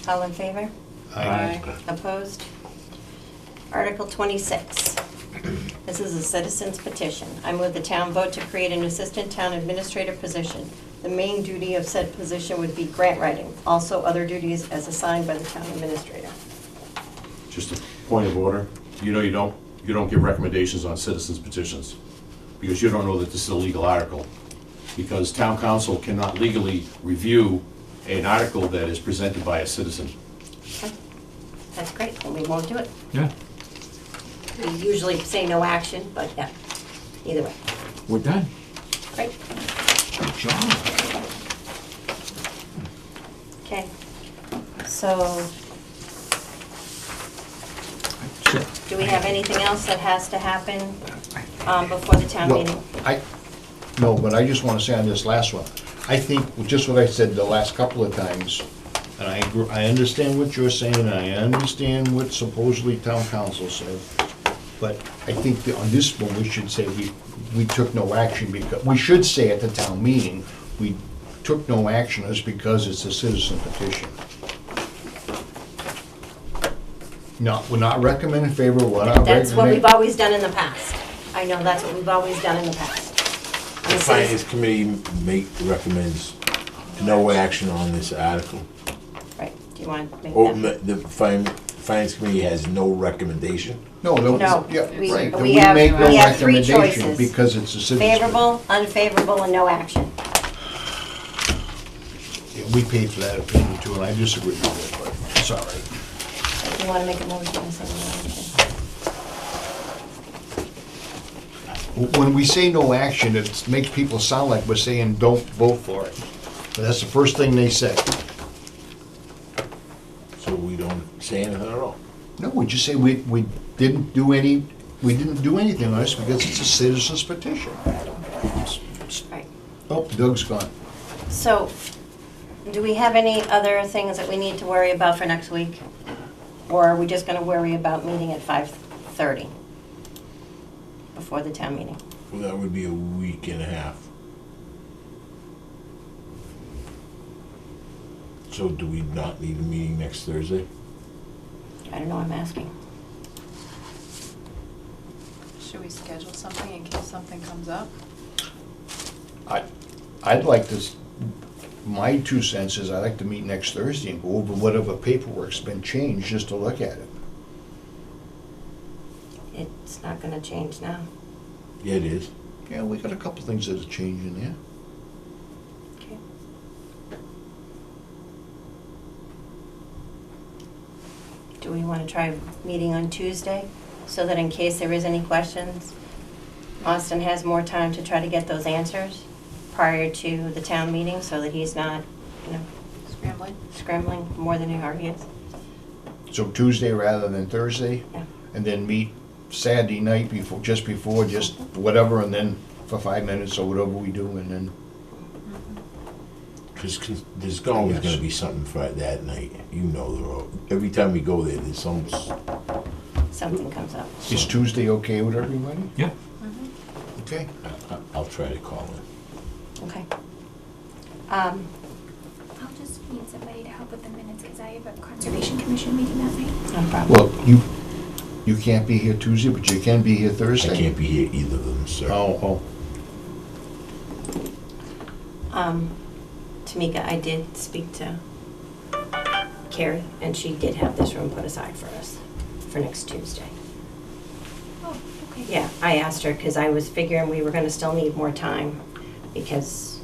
All in favor? Aye. Opposed? Article 26. This is a citizen's petition. I move the town vote to create an assistant town administrator position. The main duty of said position would be grant writing. Also, other duties as assigned by the town administrator. Just a point of order, you know, you don't give recommendations on citizens petitions, because you don't know that this is a legal article. Because town council cannot legally review an article that is presented by a citizen. Okay. That's great, then we won't do it. Yeah, We usually say no action, but yeah, either way. we're done. Great, Good job. okay. So, Sure. do we have anything else that has to happen before the town meeting? No, but I just want to say on this last one, I think, just what I said the last couple of times, and I understand what you're saying, and I understand what supposedly town council said, but I think that on this one, we should say we took no action because, we should say at the town meeting, we took no action is because it's a citizen petition. No, we're not recommending favor, we're not That's what we've recommending. always done in the past. I know that's what we've always done in the past. The Finance Committee recommends no action on this article. Right, do you want to make Oh, that? the Finance Committee has no recommendation. No, No, yeah, we- right, and we we have- make no we have three recommendation choices. because it's a citizen. Favorable, unfavorable, and no action. Yeah, we paid for that opinion too, and I disagree with it, but it's all right. Do you want to make a motion or something? When we say no action, it makes people sound like we're saying don't vote for it. But that's the first thing they say. So we don't say anything at all. No, we just say we didn't do anything on this because it's a citizen's petition. Right. Oh, Doug's gone. So, do we have any other things that we need to worry about for next week? Or are we just going to worry about meeting at 5:30? before the town meeting. Well, that would be a week and a half. So do we not need a meeting next Thursday? I don't know, I'm asking. Should we schedule something in case something comes up? I'd like to, my 2 cents is I'd like to meet next Thursday and go over whatever paperwork's been changed, just to look at it. It's not gonna change now. Yeah, it is. Yeah, we got a couple things that are changing there. Okay. Do we wanna try meeting on Tuesday, so that in case there is any questions, Austin has more time to try to get those answers prior to the town meeting, so that he's not, Scrambling? scrambling more than he already is? So Tuesday rather than Thursday? Yeah. And then meet Saturday night before, just whatever, and then for 5 minutes or whatever we do, and then, Because there's always gonna be something for that night. You know, every time we go there, there's some. Something comes up. is Tuesday okay with everybody? Yeah. Okay. I'll try to call in. Okay. I'll just need somebody to help with the minutes, because I have a Conservation Commission meeting that night. No problem. Well, you can't be here Tuesday, but you can be here Thursday? I can't be here either of them, sir. Oh. Tamika, I did speak to Carrie, and she did have this room put aside for us for next Tuesday. Oh, okay. Yeah, I asked her, because I was figuring we were gonna still need more time, because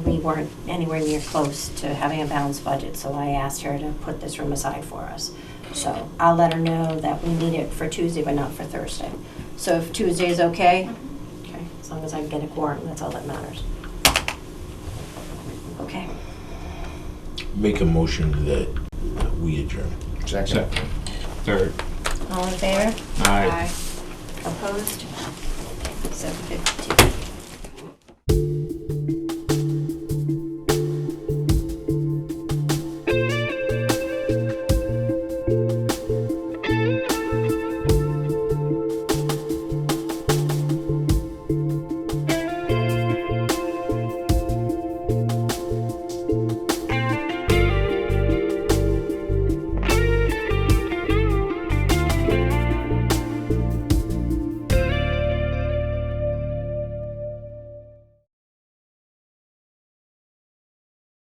we weren't anywhere near close to having a balanced budget, so I asked her to put this room aside for us. So I'll let her know that we need it for Tuesday, but not for Thursday. So if Tuesday is okay? Okay, as long as I can get a quorum, that's all that matters. Okay. Make a motion that we adjourn. Second. Third. All in favor? Aye. Opposed? 7:52.